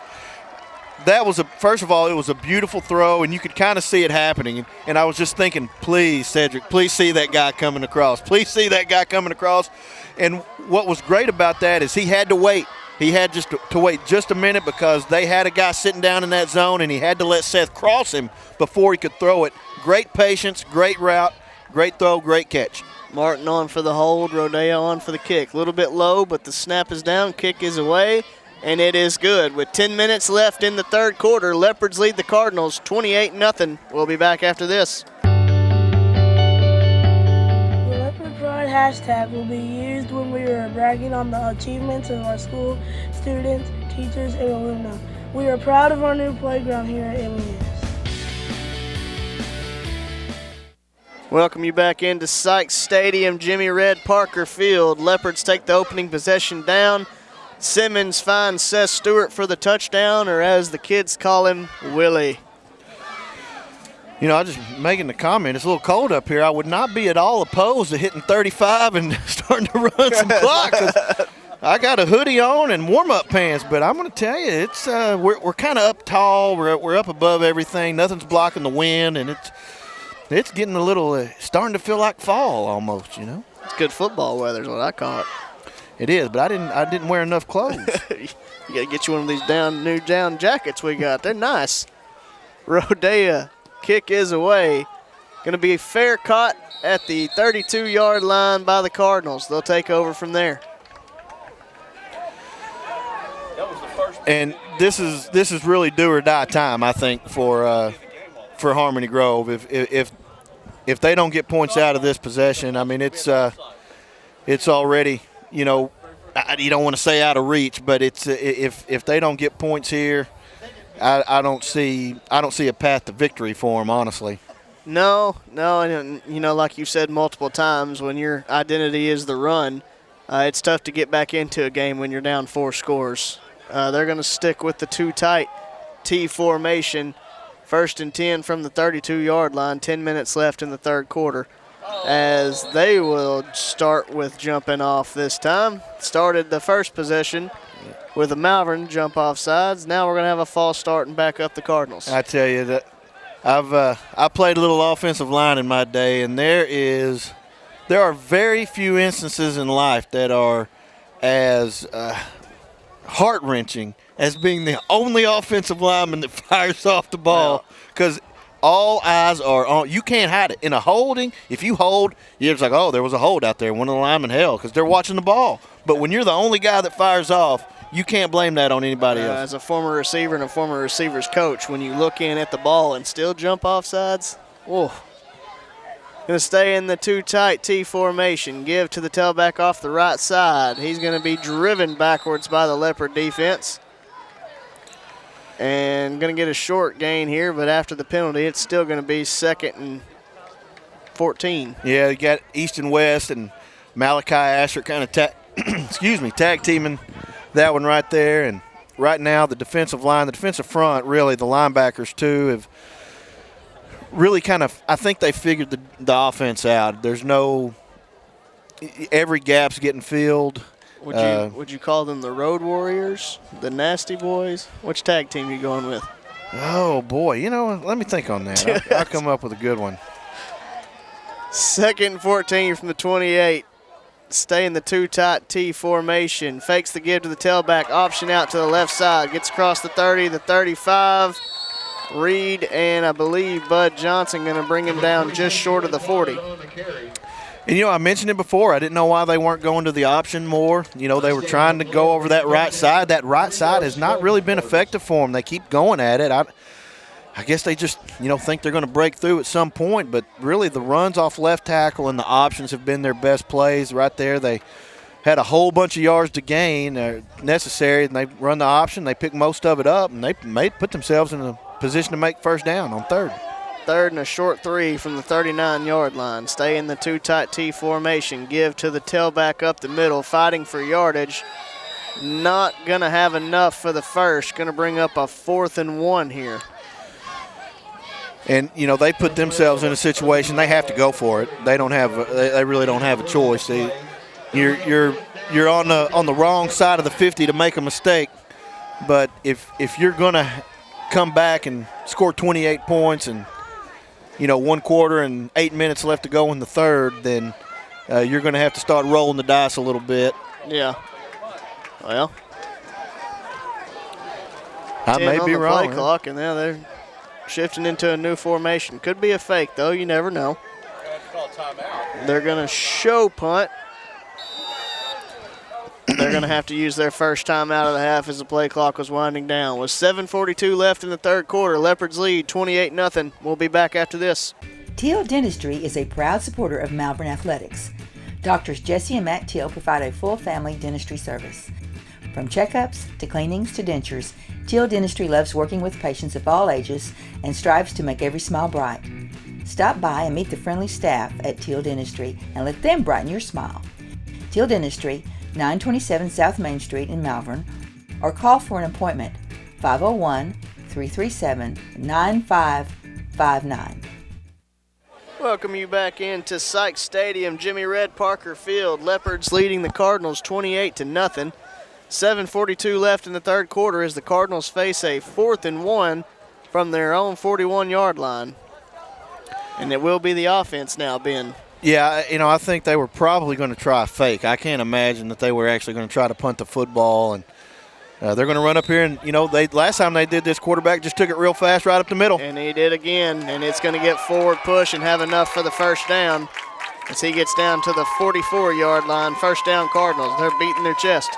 First of all, it was a beautiful throw, and you could kind of see it happening. And I was just thinking, please, Cedric, please see that guy coming across. Please see that guy coming across. And what was great about that is he had to wait. He had just to wait just a minute because they had a guy sitting down in that zone, and he had to let Seth cross him before he could throw it. Great patience, great route, great throw, great catch. Martin on for the hold, Rodeo on for the kick. A little bit low, but the snap is down, kick is away, and it is good. With 10 minutes left in the third quarter, Leopards lead the Cardinals 28-0. We'll be back after this. The Leopard Pride hashtag will be used when we are bragging on the achievements of our school, students, teachers, and alumni. We are proud of our new playground here at MES. Welcome you back into Sykes Stadium, Jimmy Red Parker Field. Leopards take the opening possession down. Simmons finds Seth Stewart for the touchdown, or as the kids call him, Willie. You know, I just making the comment, it's a little cold up here. I would not be at all opposed to hitting 35 and starting to run some clock. 'Cause I got a hoodie on and warm-up pants, but I'm going to tell you, it's we're kind of up tall. We're up above everything. Nothing's blocking the wind, and it's getting a little starting to feel like fall almost. You know, it's good football weather is what I call it. It is, but I didn't wear enough clothes. You got to get you one of these new down jackets we got. They're nice. Rodea kick is away. Going to be fair caught at the 32-yard line by the Cardinals. They'll take over from there. And this is really do or die time, I think, for Harmony Grove. If they don't get points out of this possession, I mean it's already, you know, you don't want to say out of reach, but it's if they don't get points here, I don't see a path to victory for them, honestly. No, and you know, like you said multiple times, when your identity is the run, it's tough to get back into a game when you're down 4 scores. They're going to stick with the two tight T formation. 1st and 10 from the 32-yard line, 10 minutes left in the third quarter, as they will start with jumping off this time. Started the first possession with a Malvern jump off sides. Now we're going to have a false start and back up the Cardinals. I tell you that I played a little offensive line in my day, and there are very few instances in life that are as heart-wrenching as being the only offensive lineman that fires off the ball, because all eyes are on. You can't hide it. In a holding, if you hold, it's like, oh, there was a hold out there. One of the linemen held because they're watching the ball. But when you're the only guy that fires off, you can't blame that on anybody else. As a former receiver and a former receiver's coach, when you look in at the ball and still jump off sides, whoa. Going to stay in the two tight T formation. Give to the tailback off the right side. He's going to be driven backwards by the Leopard defense. And going to get a short gain here, but after the penalty, it's still going to be 2nd and 14. Yeah, you got East and West, and Malachi Asher kind of tag teaming that one right there. And right now, the defensive line, the defensive front, really, the linebackers too, have really kind of, I think they figured the offense out. There's no, every gap's getting filled. Would you call them the Road Warriors, the Nasty Boys? Which tag team are you going with? Oh, boy. You know, let me think on that. I'll come up with a good one. 2nd and 14 from the 28. Stay in the two tight T formation. Fakes the give to the tailback. Option out to the left side. Gets across the 30, the 35. Reed and I believe Bud Johnson going to bring him down just short of the 40. And, you know, I mentioned it before. I didn't know why they weren't going to the option more. You know, they were trying to go over that right side. That right side has not really been effective for them. They keep going at it. I guess they just, you know, think they're going to break through at some point. But really the runs off left tackle and the options have been their best plays right there. They had a whole bunch of yards to gain necessary, and they run the option. They pick most of it up, and they put themselves in a position to make first down on 3rd. 3rd and a short 3 from the 39-yard line. Stay in the two tight T formation. Give to the tailback up the middle, fighting for yardage. Not going to have enough for the first. Going to bring up a 4th and 1 here. And, you know, they put themselves in a situation they have to go for it. They really don't have a choice. You're on the wrong side of the 50 to make a mistake. But if you're going to come back and score 28 points and, you know, 1 quarter and 8 minutes left to go in the third, then you're going to have to start rolling the dice a little bit. Yeah. Well, I may be wrong. Play clock, and now they're shifting into a new formation. Could be a fake, though. You never know. They're going to show punt. They're going to have to use their first time out of the half as the play clock was winding down. With 7:42 left in the third quarter, Leopards lead 28-0. We'll be back after this. Teal Dentistry is a proud supporter of Malvern Athletics. Doctors Jesse and Matt Teal provide a full family dentistry service. From checkups to cleanings to dentures, Teal Dentistry loves working with patients of all ages and strives to make every smile bright. Stop by and meet the friendly staff at Teal Dentistry and let them brighten your smile. Teal Dentistry, 927 South Main Street in Malvern, or call for an appointment, 501-337-9559. Welcome you back into Sykes Stadium, Jimmy Red Parker Field. Leopards leading the Cardinals 28-0. 7:42 left in the third quarter as the Cardinals face a 4th and 1 from their own 41-yard line. And it will be the offense now, Ben. Yeah, I think they were probably going to try a fake. I can't imagine that they were actually going to try to punt the football. And they're going to run up here. And, last time they did this, quarterback just took it real fast right up the middle. And he did again. And it's going to get forward push and have enough for the first down as he gets down to the 44-yard line. First down, Cardinals. They're beating their chest.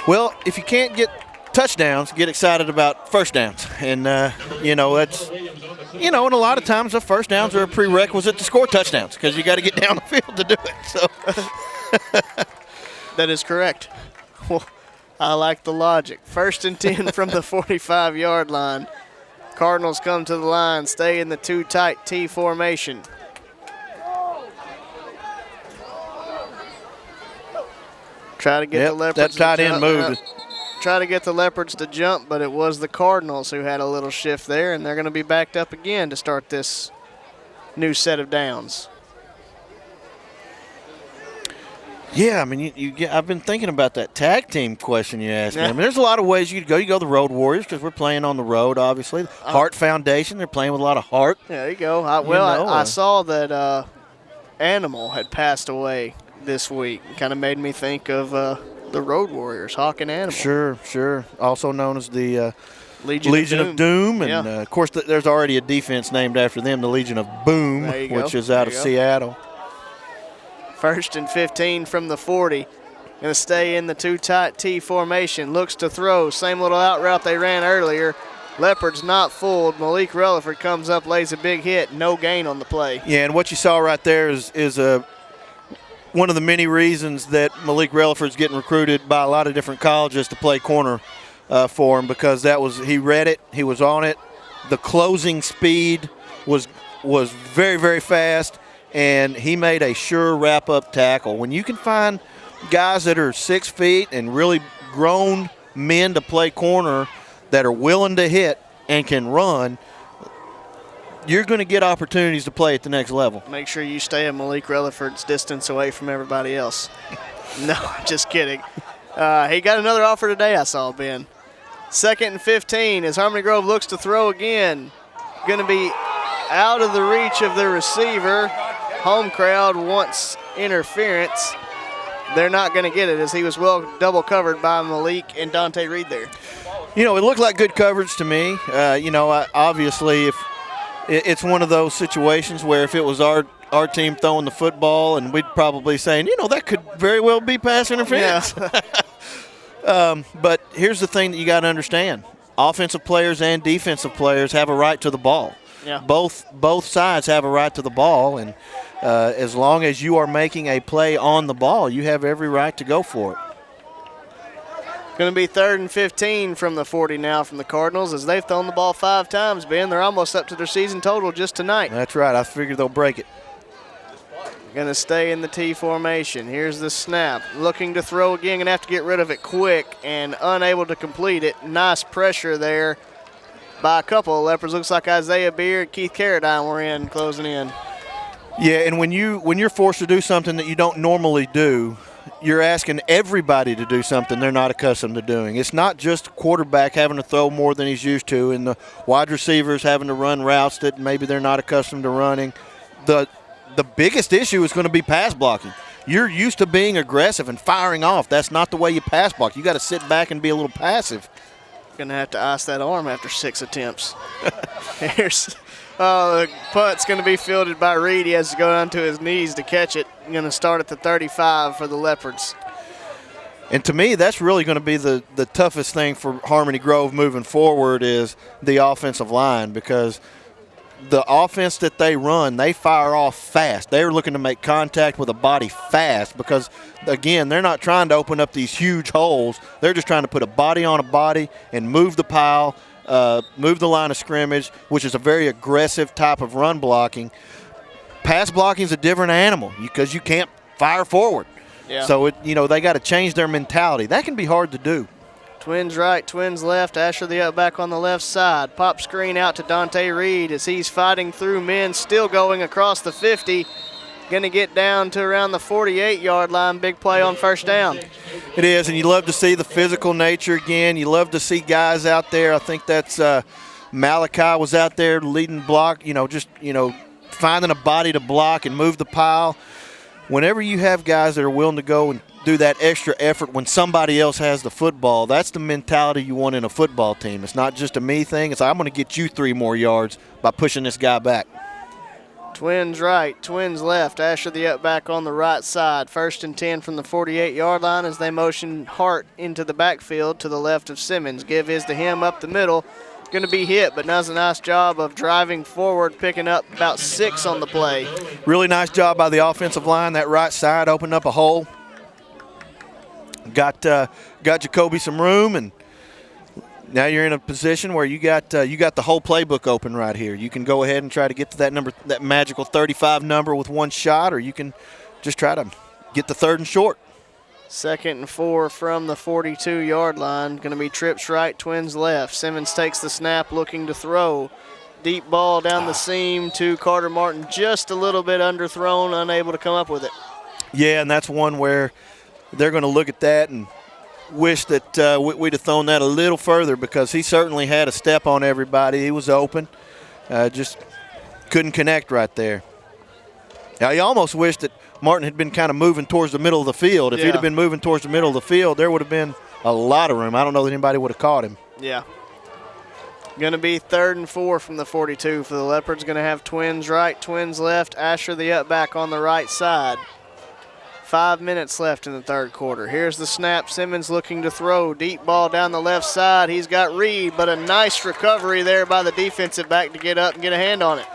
Well, if you can't get touchdowns, get excited about first downs. And, that's – and a lot of times the first downs are a prerequisite to score touchdowns because you got to get down the field to do it. So that is correct. Well, I like the logic. 1st and 10 from the 45-yard line. Cardinals come to the line, stay in the two tight T formation. Try to get the Leopards that tight end moved. Try to get the Leopards to jump, but it was the Cardinals who had a little shift there, and they're going to be backed up again to start this new set of downs. Yeah, I've been thinking about that tag team question you asked me. There's a lot of ways you could go. You go the Road Warriors because we're playing on the road, obviously. Heart Foundation, they're playing with a lot of heart. Yeah, there you go. I saw that Animal had passed away this week. Kind of made me think of the Road Warriors, Hawk and Animal. Sure. Also known as the Legion of Doom. And, of course, there's already a defense named after them, the Legion of Boom, which is out of Seattle. 1st and 15 from the 40. Going to stay in the two tight T formation. Looks to throw. Same little out route they ran earlier. Leopards not fooled. Malik Relaford comes up, lays a big hit. No gain on the play. Yeah, and what you saw right there is one of the many reasons that Malik Relaford's getting recruited by a lot of different colleges to play corner for him, because he read it, he was on it. The closing speed was very, very fast, and he made a sure wrap-up tackle. When you can find guys that are 6 feet and really grown men to play corner that are willing to hit and can run, you're going to get opportunities to play at the next level. Make sure you stay at Malik Relaford's distance away from everybody else. No, just kidding. He got another offer today, I saw, Ben. 2nd and 15 as Harmony Grove looks to throw again. Going to be out of the reach of the receiver. Home crowd wants interference. They're not going to get it as he was well double covered by Malik and Dante Reed there. It looked like good coverage to me. Obviously, if it's one of those situations where if it was our team throwing the football, and we'd probably saying, that could very well be pass interference. Yeah. But here's the thing that you got to understand. Offensive players and defensive players have a right to the ball. Yeah. Both sides have a right to the ball, and as long as you are making a play on the ball, you have every right to go for it. Going to be 3rd and 15 from the 40 now from the Cardinals as they've thrown the ball 5 times, Ben. They're almost up to their season total just tonight. That's right. I figure they'll break it. Going to stay in the T formation. Here's the snap. Looking to throw again. Going to have to get rid of it quick and unable to complete it. Nice pressure there by a couple of Leopards. Looks like Isaiah Beard, Keith Carradine were in, closing in. Yeah, and when you're forced to do something that you don't normally do, you're asking everybody to do something they're not accustomed to doing. It's not just quarterback having to throw more than he's used to and the wide receivers having to run routes that maybe they're not accustomed to running. The biggest issue is going to be pass blocking. You're used to being aggressive and firing off. That's not the way you pass block. You got to sit back and be a little passive. Going to have to ice that arm after 6 attempts. Here's the punt's going to be fielded by Reed. He has to go down to his knees to catch it. Going to start at the 35 for the Leopards. And to me, that's really going to be the toughest thing for Harmony Grove moving forward is the offensive line, because the offense that they run, they fire off fast. They're looking to make contact with a body fast because, again, they're not trying to open up these huge holes. They're just trying to put a body on a body and move the pile, move the line of scrimmage, which is a very aggressive type of run blocking. Pass blocking is a different animal because you can't fire forward. Yeah. So, they got to change their mentality. That can be hard to do. Twins right, Twins left. Asher the up back on the left side. Pop screen out to Dante Reed as he's fighting through men, still going across the 50. Going to get down to around the 48-yard line. Big play on first down. It is, and you love to see the physical nature again. You love to see guys out there. I think that's Malachi was out there leading block, finding a body to block and move the pile. Whenever you have guys that are willing to go and do that extra effort when somebody else has the football, that's the mentality you want in a football team. It's not just a me thing. It's I'm going to get you 3 more yards by pushing this guy back. Twins right, Twins left. Asher the up back on the right side. 1st and 10 from the 48-yard line as they motion Hart into the backfield to the left of Simmons. Give his to him up the middle. Going to be hit, but does a nice job of driving forward, picking up about 6 on the play. Really nice job by the offensive line. That right side opened up a hole. Got Jacoby some room, and now you're in a position where you got the whole playbook open right here. You can go ahead and try to get to that magical 35 number with one shot, or you can just try to get the 3rd and short. 2nd and 4 from the 42-yard line. Going to be trips right, Twins left. Simmons takes the snap, looking to throw. Deep ball down the seam to Carter Martin, just a little bit underthrown, unable to come up with it. Yeah, and that's one where they're going to look at that and wish that we'd have thrown that a little further, because he certainly had a step on everybody. He was open, just couldn't connect right there. Now, you almost wish that Martin had been kind of moving towards the middle of the field. If he'd have been moving towards the middle of the field, there would have been a lot of room. I don't know that anybody would have caught him. Yeah. Going to be 3rd and 4 from the 42 for the Leopards. Going to have Twins right, Twins left. Asher the up back on the right side. 5 minutes left in the 3rd quarter. Here's the snap. Simmons looking to throw. Deep ball down the left side. He's got Reed, but a nice recovery there by the defensive back to get up and get a hand on it.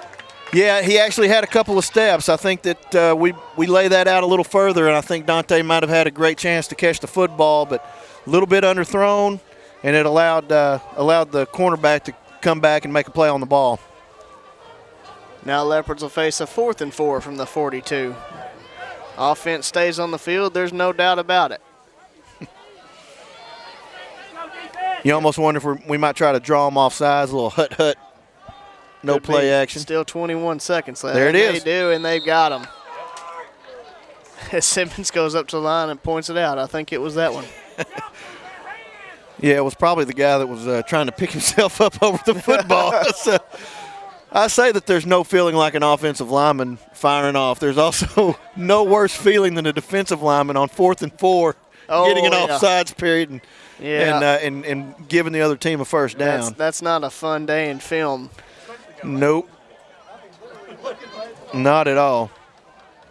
Yeah, he actually had a couple of steps. I think that we lay that out a little further, and I think Dante might have had a great chance to catch the football, but a little bit underthrown, and it allowed the cornerback to come back and make a play on the ball. Now Leopards will face a 4th and 4 from the 42. Offense stays on the field. There's no doubt about it. You almost wonder if we might try to draw them off sides, a little hut. No play action. Still 21 seconds left. There it is. They do, and they've got him. Simmons goes up to the line and points it out. I think it was that one. Yeah, it was probably the guy that was trying to pick himself up over the football. I say that there's no feeling like an offensive lineman firing off. There's also no worse feeling than a defensive lineman on 4th and 4 getting an offsides period and giving the other team a first down. That's not a fun day in film. Nope. Not at all.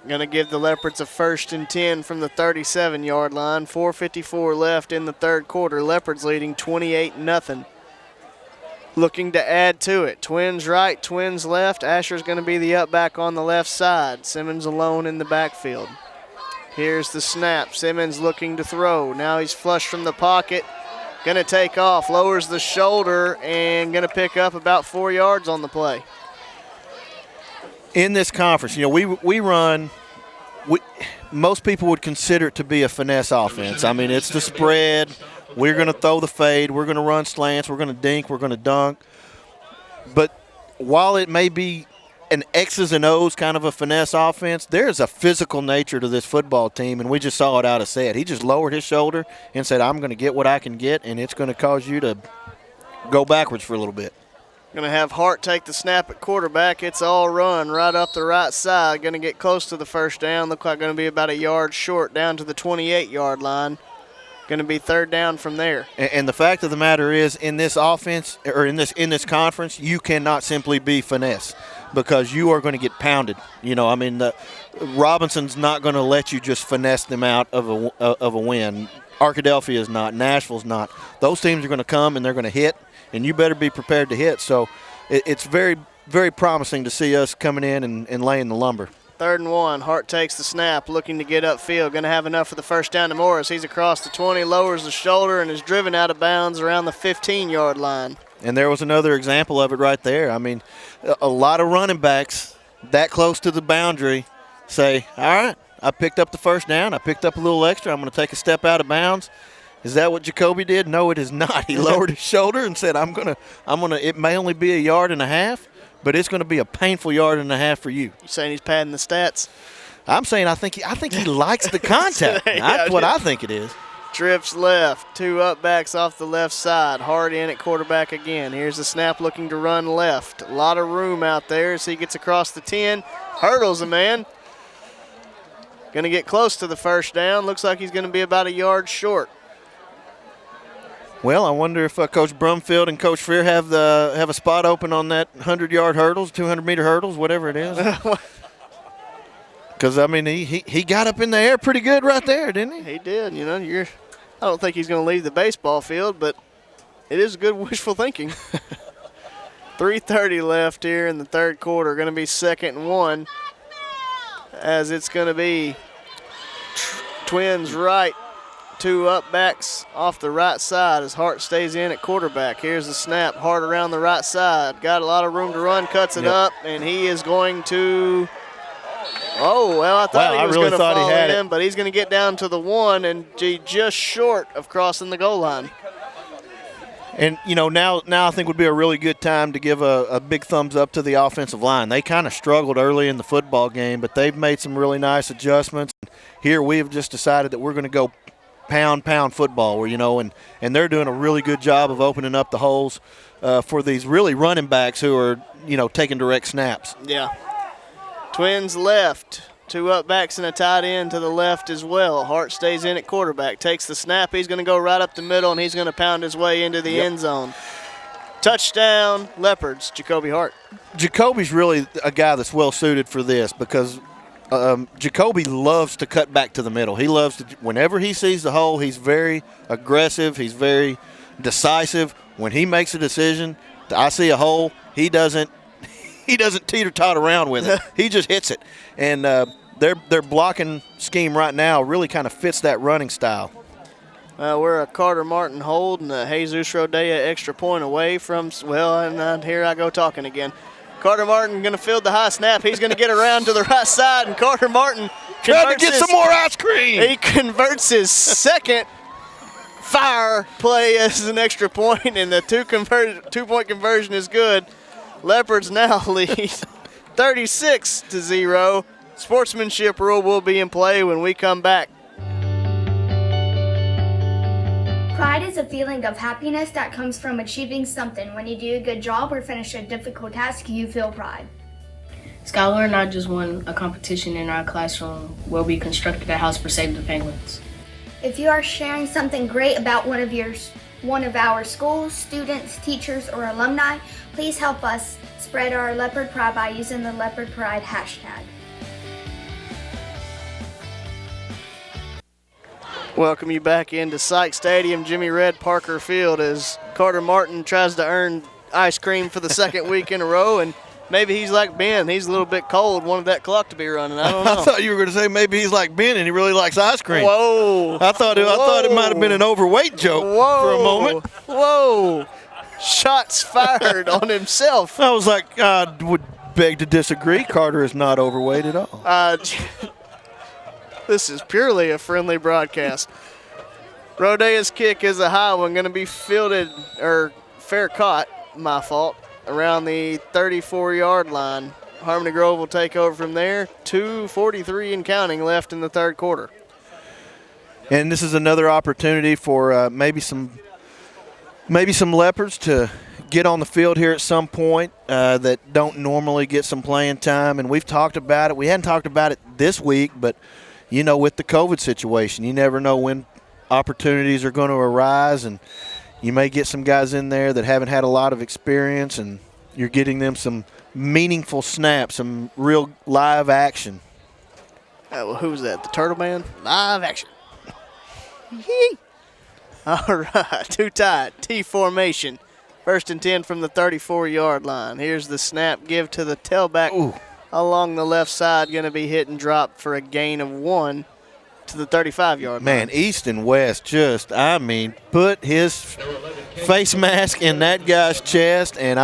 Going to give the Leopards a 1st and 10 from the 37-yard line. 4:54 left in the 3rd quarter. Leopards leading 28-0. Looking to add to it. Twins right, Twins left. Asher's going to be the up back on the left side. Simmons alone in the backfield. Here's the snap. Simmons looking to throw. Now he's flush from the pocket. Going to take off, lowers the shoulder, and going to pick up about 4 yards on the play. In this conference, we run, most people would consider it to be a finesse offense. I mean, it's the spread. We're going to throw the fade. We're going to run slants. We're going to dink. We're going to dunk. But while it may be an X's and O's kind of a finesse offense, there's a physical nature to this football team, and we just saw it out of Seth. He just lowered his shoulder and said, I'm going to get what I can get, and it's going to cause you to go backwards for a little bit. Going to have Hart take the snap at quarterback. It's all run right up the right side. Going to get close to the first down. Look like going to be about a yard short down to the 28-yard line. Going to be 3rd down from there. And the fact of the matter is, in this offense or in this conference, you cannot simply be finesse, because you are going to get pounded. Robinson's not going to let you just finesse them out of a win. Arkadelphia is not. Nashville's not. Those teams are going to come and they're going to hit, and you better be prepared to hit. So it's very, very promising to see us coming in and laying the lumber. 3rd and 1. Hart takes the snap, looking to get upfield. Going to have enough for the first down to Morris. He's across the 20, lowers the shoulder, and is driven out of bounds around the 15-yard line. And there was another example of it right there. I mean, a lot of running backs that close to the boundary say, all right, I picked up the first down. I picked up a little extra. I'm going to take a step out of bounds. Is that what Jacoby did? No, it is not. He lowered his shoulder and said, I'm gonna. It may only be 1.5 yards, but it's going to be a painful 1.5 yards for you. You saying he's padding the stats? I'm saying I think he likes the contact. That's what I think it is. Trips left. 2 up backs off the left side. Hard in at quarterback again. Here's the snap looking to run left. A lot of room out there as he gets across the 10. Hurdles a man. Going to get close to the first down. Looks like he's going to be about 1 yard short. Well, I wonder if Coach Brumfield and Coach Freer have a spot open on that 100-yard hurdles, 200-meter hurdles, whatever it is. Because, I mean, he got up in the air pretty good right there, didn't he? He did. You know, I don't think he's going to leave the baseball field, but it is good wishful thinking. 3:30 left here in the 3rd quarter. Going to be 2nd and 1 as it's going to be Twins right. 2 up backs off the right side as Hart stays in at quarterback. Here's the snap. Hart around the right side. Got a lot of room to run. Cuts it up, and he is going to – oh, well, I thought he was going to fall in, but he's going to get down to the 1 and just short of crossing the goal line. And, you know, now I think would be a really good time to give a big thumbs up to the offensive line. They kind of struggled early in the football game, but they've made some really nice adjustments. Here we have just decided that we're going to go pound football, where, you know, and they're doing a really good job of opening up the holes for these really running backs who are, you know, taking direct snaps. Yeah. Twins left. 2 up backs and a tight end to the left as well. Hart stays in at quarterback. Takes the snap. He's going to go right up the middle, and he's going to pound his way into the end zone. Touchdown, Leopards, Jacoby Hart. Jacoby's really a guy that's well-suited for this because Jacoby loves to cut back to the middle. He loves to, whenever he sees the hole, he's very aggressive. He's very decisive. When he makes a decision, I see a hole, he doesn't teeter-tot around with it. He just hits it. And their blocking scheme right now really kind of fits that running style. We're a Carter Martin hold and a Jesus Rodea extra point away from, well, and here I go talking again. Carter Martin going to field the high snap. He's going to get around to the right side, and Carter Martin trying to get some more ice cream. He converts his second fire play as an extra point, and the two-point conversion is good. Leopards now lead 36-0. Sportsmanship rule will be in play when we come back. Pride is a feeling of happiness that comes from achieving something. When you do a good job or finish a difficult task, you feel pride. Skylar and I just won a competition in our classroom where we constructed a house for Save the Penguins. If you are sharing something great about one of our schools, students, teachers, or alumni, please help us spread our Leopard Pride by using the Leopard Pride hashtag. Welcome you back into Sykes Stadium, Jimmy Red Parker Field, as Carter Martin tries to earn ice cream for the second week in a row, and maybe he's like Ben. He's a little bit cold, wanted that clock to be running. I don't know. I thought you were going to say maybe he's like Ben and he really likes ice cream. Whoa. I thought it might have been an overweight joke for a moment. Whoa. Shots fired on himself. I was like, I would beg to disagree. Carter is not overweight at all. This is purely a friendly broadcast. Rodea's kick is a high one, going to be fielded, or fair caught, my fault, around the 34-yard line. Harmony Grove will take over from there. 2:43 and counting left in the 3rd quarter. And this is another opportunity for maybe some Leopards to get on the field here at some point that don't normally get some playing time. And we've talked about it. We hadn't talked about it this week, but, you know, with the COVID situation, you never know when opportunities are going to arise, and you may get some guys in there that haven't had a lot of experience, and you're getting them some meaningful snaps, some real live action. Well, who's that? The Turtle Man? Live action. All right, too tight. T formation. 1st and 10 from the 34-yard line. Here's the snap, give to the tailback along the left side. Going to be hit and dropped for a gain of 1 to the 35-yard line. Man, East and West just, put his face mask in that guy's chest. And,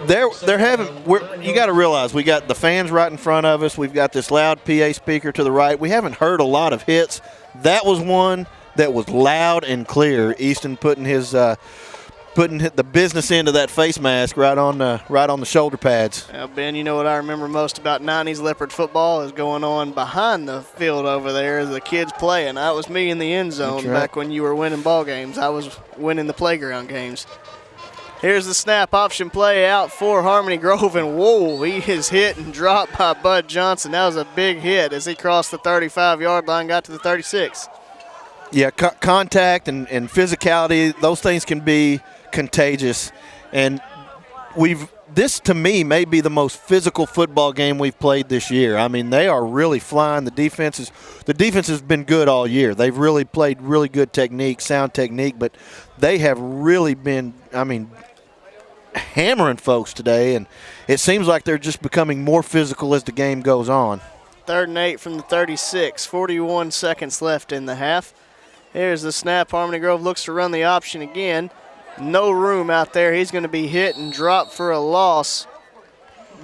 they're having – you got to realize we got the fans right in front of us. We've got this loud PA speaker to the right. We haven't heard a lot of hits. That was one that was loud and clear. Easton putting his putting the business into that face mask right on the shoulder pads. Well, Ben, you know what I remember most about 90s Leopard football is going on behind the field over there, the kids playing. That was me in the end zone back when you were winning ball games. I was winning the playground games. Here's the snap, option play out for Harmony Grove, and whoa, he is hit and dropped by Bud Johnson. That was a big hit as he crossed the 35-yard line, got to the 36. Yeah, contact and physicality, those things can be contagious. And this to me may be the most physical football game we've played this year. They are really flying. The defense has been good all year. They've really played really good technique, sound technique, but they have really been, hammering folks today, and it seems like they're just becoming more physical as the game goes on. 3rd and 8 from the 36, 41 seconds left in the half. Here's the snap. Harmony Grove looks to run the option again. No room out there. He's going to be hit and dropped for a loss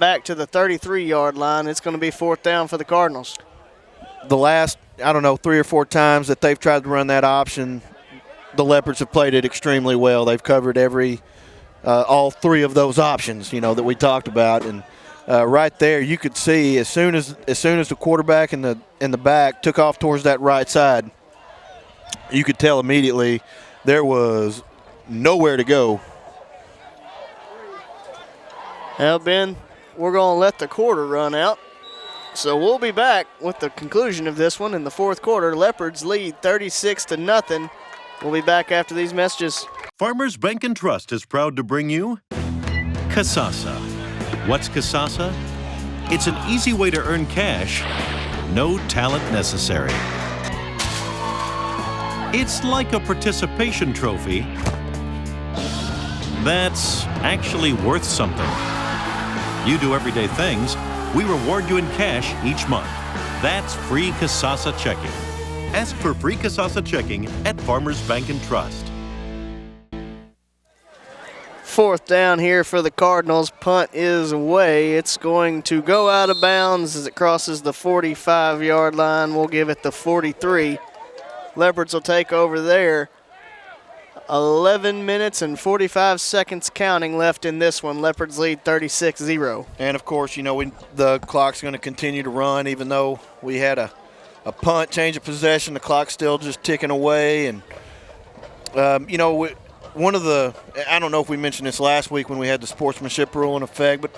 back to the 33-yard line. It's going to be 4th down for the Cardinals. The last, 3 or 4 times that they've tried to run that option, the Leopards have played it extremely well. They've covered all 3 of those options, that we talked about. And right there, you could see as soon as the quarterback in the back took off towards that right side, you could tell immediately there was nowhere to go. Well, Ben, we're going to let the quarter run out. So we'll be back with the conclusion of this one in the 4th quarter. Leopards lead 36-0. We'll be back after these messages. Farmers Bank and Trust is proud to bring you Kasasa. What's Kasasa? It's an easy way to earn cash, no talent necessary. It's like a participation trophy that's actually worth something. You do everyday things, we reward you in cash each month. That's free Kasasa checking. Ask for free Kasasa checking at Farmers Bank and Trust. 4th down here for the Cardinals. Punt is away. It's going to go out of bounds as it crosses the 45-yard line. We'll give it the 43. Leopards will take over there. 11 minutes and 45 seconds counting left in this one. Leopards lead 36-0. And, of course, the clock's going to continue to run even though we had a punt, change of possession. The clock's still just ticking away. And, one of the – I don't know if we mentioned this last week when we had the sportsmanship rule in effect, but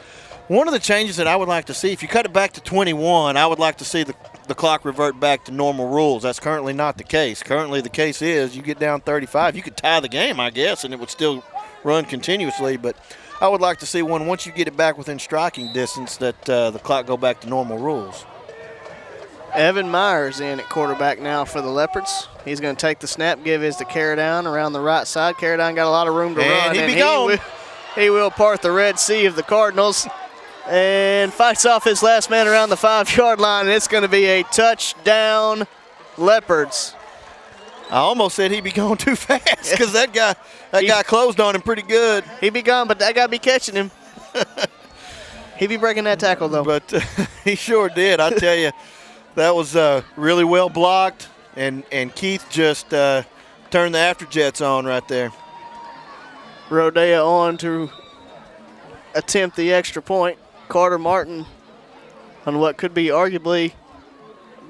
one of the changes that I would like to see, if you cut it back to 21, I would like to see the clock revert back to normal rules. That's currently not the case. Currently the case is you get down 35, you could tie the game, I guess, and it would still run continuously. But I would like to see once you get it back within striking distance, that the clock go back to normal rules. Evan Myers in at quarterback now for the Leopards. He's going to take the snap, give his to Carradine around the right side. Carradine got a lot of room to run. He will part the Red Sea of the Cardinals and fights off his last man around the 5-yard line. And it's going to be a touchdown, Leopards. I almost said he'd be going too fast because that guy closed on him pretty good. He'd be gone, but that guy be catching him. He'd be breaking that tackle, though. But he sure did, I tell you. That was really well blocked, and Keith just turned the afterjets on right there. Rodea on to attempt the extra point. Carter Martin on what could be arguably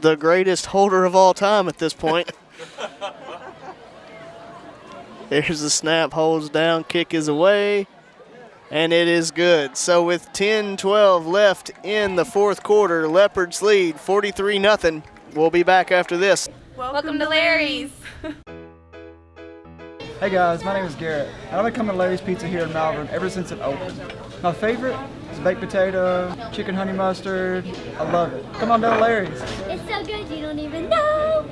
the greatest holder of all time at this point. There's the snap, holds down, kick is away, and it is good. So with 10-12 left in the 4th quarter, Leopards lead 43-0. We'll be back after this. Welcome to Larry's. Hey guys, my name is Garrett. I've been coming to Larry's Pizza here in Malvern ever since it opened. My favorite is baked potato, chicken honey mustard. I love it. Come on down to Larry's. It's so good you don't even know.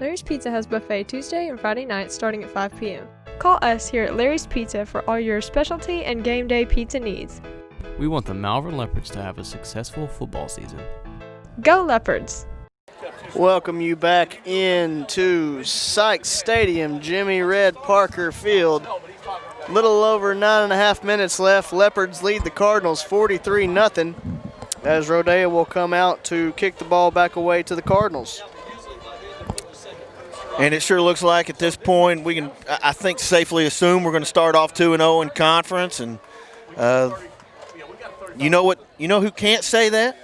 Larry's Pizza has buffet Tuesday and Friday nights starting at 5 p.m. Call us here at Larry's Pizza for all your specialty and game day pizza needs. We want the Malvern Leopards to have a successful football season. Go Leopards! Welcome you back into Sykes Stadium, Jimmy Red Parker Field. Little over 9.5 minutes left. Leopards lead the Cardinals 43-0 as Rodeo will come out to kick the ball back away to the Cardinals. And it sure looks like at this point we can, I think, safely assume we're going to start off 2-0 in conference. And you know what? You know who can't say that?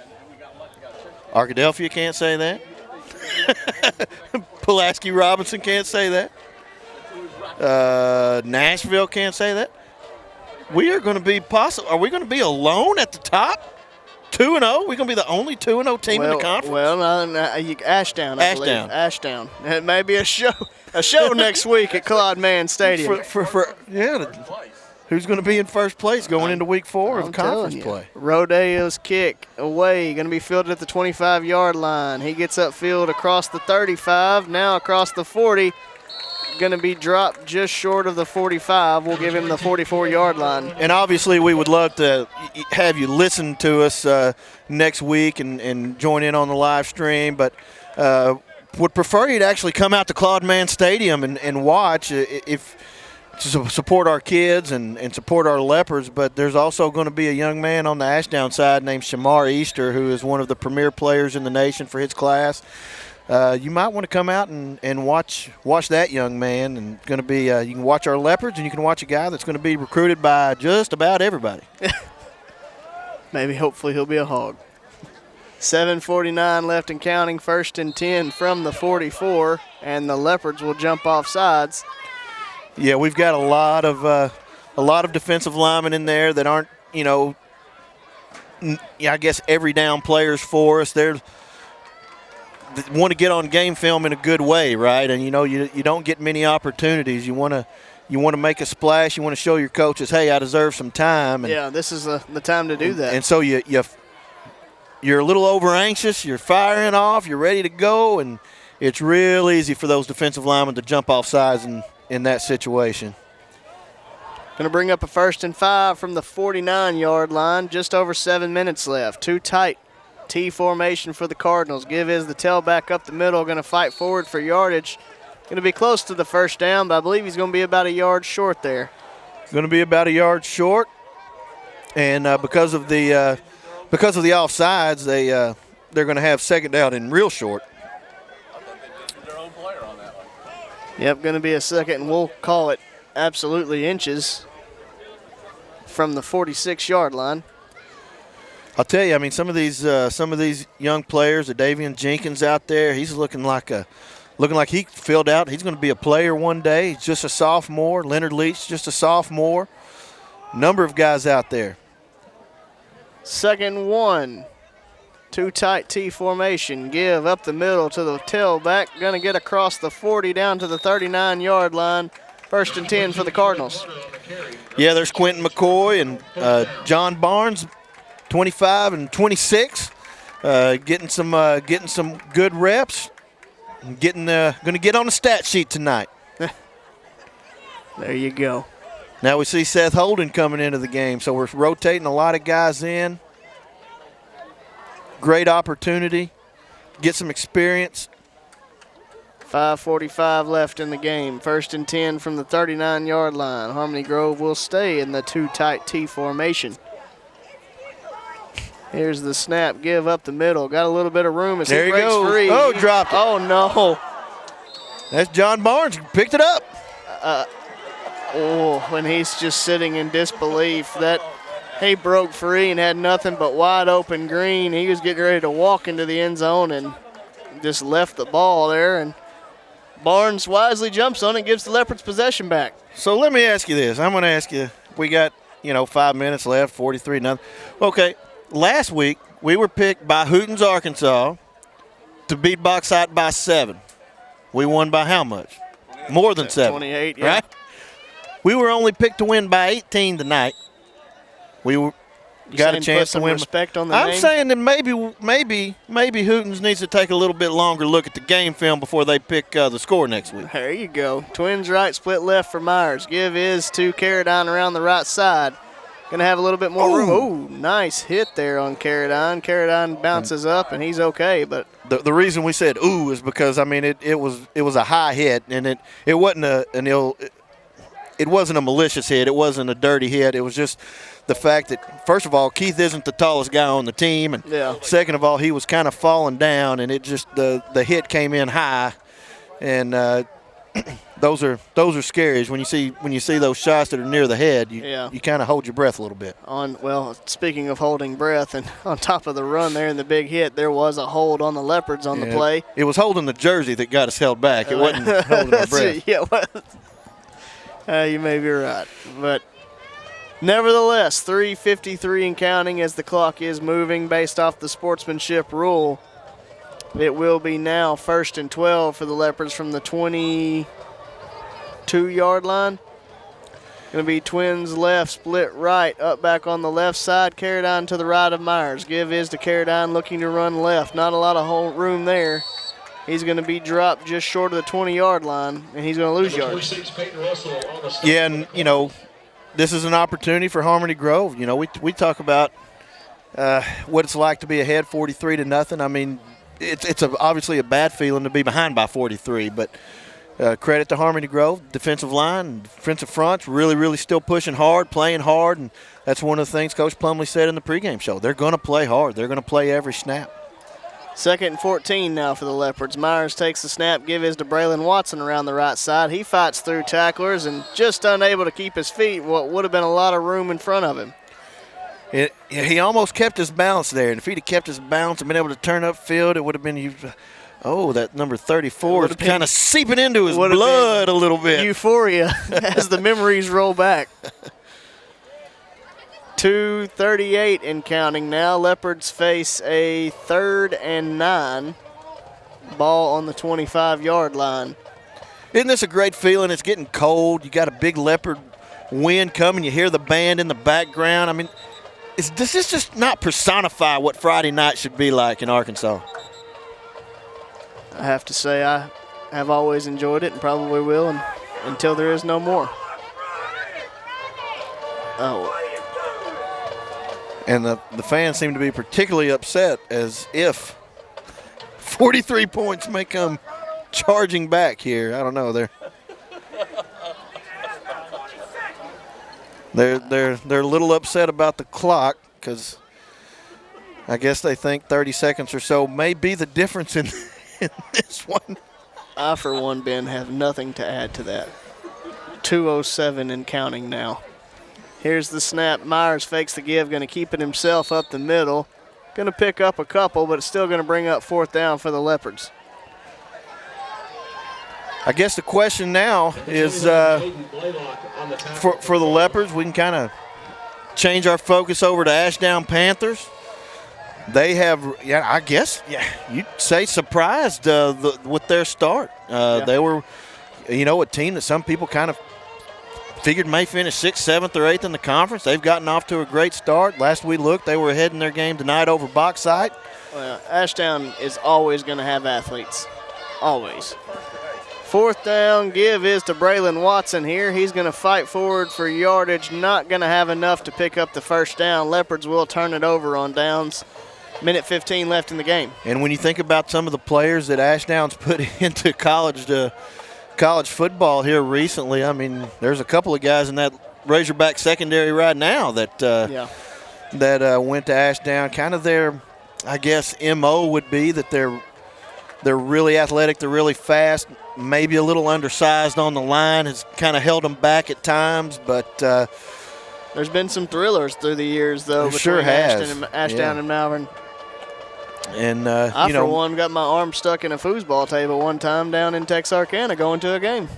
Arkadelphia can't say that. Pulaski Robinson can't say that. Nashville can't say that. We are going to be possible. Are we going to be alone at the top? 2-0. We're going to be the only 2-0 team in the conference. Well, Ashdown, I believe. Ashdown. It may be a show next week at Claude Mann Stadium. Who's going to be in first place going into week 4 of conference play? Rodeo's kick away, going to be fielded at the 25-yard line. He gets upfield across the 35, now across the 40. Going to be dropped just short of the 45. We'll give him the 44-yard line. And obviously we would love to have you listen to us next week and join in on the live stream, but would prefer you to actually come out to Claude Mann Stadium and watch if to support our kids and support our Leopards. But there's also going to be a young man on the Ashdown side named Shamar Easter, who is one of the premier players in the nation for his class. You might want to come out and watch that young man. And going to be you can watch our Leopards, and you can watch a guy that's going to be recruited by just about everybody. Maybe, hopefully, he'll be a hog. 7:49 left and counting. 1st and 10 from the 44, and the Leopards will jump off sides. Yeah, we've got a lot of defensive linemen in there that aren't, I guess every down players for us. They want to get on game film in a good way, right? And you don't get many opportunities. You want to make a splash. You want to show your coaches, hey, I deserve some time. And, yeah, this is the time to do that. And so you're a little over anxious. You're firing off. You're ready to go, and it's real easy for those defensive linemen to jump off sides in that situation. Going to bring up a 1st and 5 from the 49-yard line. Just over 7 minutes left. Too tight. T formation for the Cardinals. Give is the tailback up the middle. Going to fight forward for yardage. Going to be close to the first down, but I believe he's going to be about a yard short there. Going to be about a yard short, and because of the offsides, they're going to have second down and real short. Yep, going to be a second, and we'll call it absolutely inches from the 46-yard line. I'll tell you, I mean, some of these young players, Davian Jenkins out there, he's looking like he filled out. He's going to be a player one day. He's just a sophomore. Leonard Leach, just a sophomore. Number of guys out there. 2nd and 1. Too tight T formation. Give up the middle to the tailback. Going to get across the 40 down to the 39-yard line. 1st and 10 for the Cardinals. Yeah, there's Quentin McCoy and John Barnes, 25 and 26, getting some good reps. Going to get on the stat sheet tonight. There you go. Now we see Seth Holden coming into the game, so we're rotating a lot of guys in. Great opportunity, get some experience. 5:45 left in the game. 1st and 10 from the 39-yard line. Harmony Grove will stay in the too tight T formation. Here's the snap. Give up the middle. Got a little bit of room as he breaks free. Oh, dropped it. Oh, no. That's John Barnes. Picked it up. When he's just sitting in disbelief that he broke free and had nothing but wide open green. He was getting ready to walk into the end zone and just left the ball there. And Barnes wisely jumps on it and gives the Leopards possession back. So let me ask you this. I'm going to ask you, we got, 5 minutes left, 43-0. Okay. Last week, we were picked by Hootens, Arkansas, to beat Bauxite by 7. We won by how much? More than 7. 28, yeah. Right? We were only picked to win by 18 tonight. We got a chance to win. Respect on the I'm name? saying that maybe Hootens needs to take a little bit longer look at the game film before they pick the score next week. There you go. Twins right, split left for Myers. Give is to Carradine around the right side. Going to have a little bit more room. Ooh, nice hit there on Carradine. Carradine bounces up, and he's okay. But the reason we said ooh is because, I mean, it was a high hit, and it wasn't it wasn't a malicious hit. It wasn't a dirty hit. It was just the fact that, first of all, Keith isn't the tallest guy on the team, and second of all, he was kind of falling down, and it just the hit came in high, and those are scary. When you see those shots that are near the head, you kind of hold your breath a little bit. Speaking of holding breath, and on top of the run there and the big hit, there was a hold on the Leopards on the play. It was holding the jersey that got us held back. It wasn't holding our breath. You may be right, but nevertheless, 3:53 and counting as the clock is moving based off the sportsmanship rule. It will be now 1st and 12 for the Leopards from the 22-yard line. Going to be Twins left, split right, up back on the left side. Carradine to the right of Myers. Give is to Carradine, looking to run left. Not a lot of room there. He's going to be dropped just short of the 20-yard line, and he's going to lose yards. Yeah, and, this is an opportunity for Harmony Grove. We talk about what it's like to be ahead 43-0. I mean, it's obviously a bad feeling to be behind by 43, but credit to Harmony Grove, defensive line, defensive fronts, really, really still pushing hard, playing hard, and that's one of the things Coach Plumlee said in the pregame show. They're going to play hard. They're going to play every snap. 2nd and 14 now for the Leopards. Myers takes the snap. Give is to Braylon Watson around the right side. He fights through tacklers and just unable to keep his feet. What would have been a lot of room in front of him. He almost kept his balance there, and if he'd have kept his balance and been able to turn upfield, it would have been that number 34 is kind of seeping into his blood a little bit. Euphoria as the memories roll back. 2:38 and counting now. Leopards face a 3rd and 9. Ball on the 25-yard line. Isn't this a great feeling? It's getting cold. You got a big Leopard wind coming. You hear the band in the background. I mean, does this just not personify what Friday night should be like in Arkansas? I have to say I have always enjoyed it and probably will until there is no more. And the fans seem to be particularly upset, as if 43 points may come charging back here. I don't know. They're a little upset about the clock because I guess they think 30 seconds or so may be the difference in this one. I, for one, Ben, have nothing to add to that. 2:07 and counting now. Here's the snap. Myers fakes the give, going to keep it himself up the middle. Going to pick up a couple, but it's still going to bring up 4th down for the Leopards. I guess the question now is for the Leopards, we can kind of change our focus over to Ashdown Panthers. They have, you'd say surprised with their start. They were, a team that some people kind of figured may finish 6th, 7th, or 8th in the conference. They've gotten off to a great start. Last we looked, they were ahead in their game tonight over Bauxite. Well, Ashdown is always going to have athletes. Always. 4th down, give is to Braylon Watson here. He's going to fight forward for yardage. Not going to have enough to pick up the 1st down. Leopards will turn it over on downs. Minute 15 left in the game. And when you think about some of the players that Ashdown's put into college football here recently, I mean, there's a couple of guys in that Razorback secondary right now that went to Ashdown. Kind of their, I guess, MO would be that they're really athletic, they're really fast, maybe a little undersized on the line, has kind of held them back at times, but there's been some thrillers through the years, though, between sure has. Ashdown and Malvern. And I, for one, got my arm stuck in a foosball table one time down in Texarkana going to a game.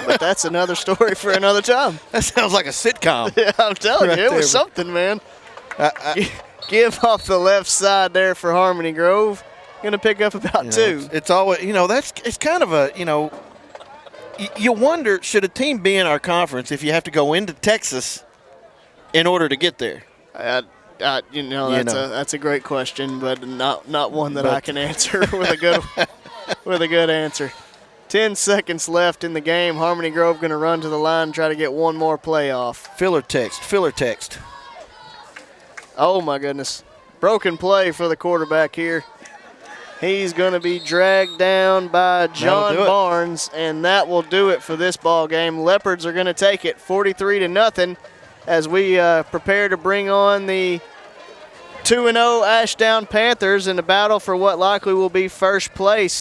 But that's another story for another time. That sounds like a sitcom. Yeah, I'm telling you, it was something, man. Give off the left side there for Harmony Grove. Going to pick up about 2. It's always, it's kind of a, you wonder, should a team be in our conference if you have to go into Texas in order to get there? That's a great question, but not one that I can answer with a good answer. 10 seconds left in the game. Harmony Grove going to run to the line and try to get one more play off. Filler text. Oh, my goodness. Broken play for the quarterback here. He's going to be dragged down by John Barnes, and that will do it for this ball game. Leopards are going to take it 43-0 as we prepare to bring on the 2-0 Ashdown Panthers in a battle for what likely will be first place.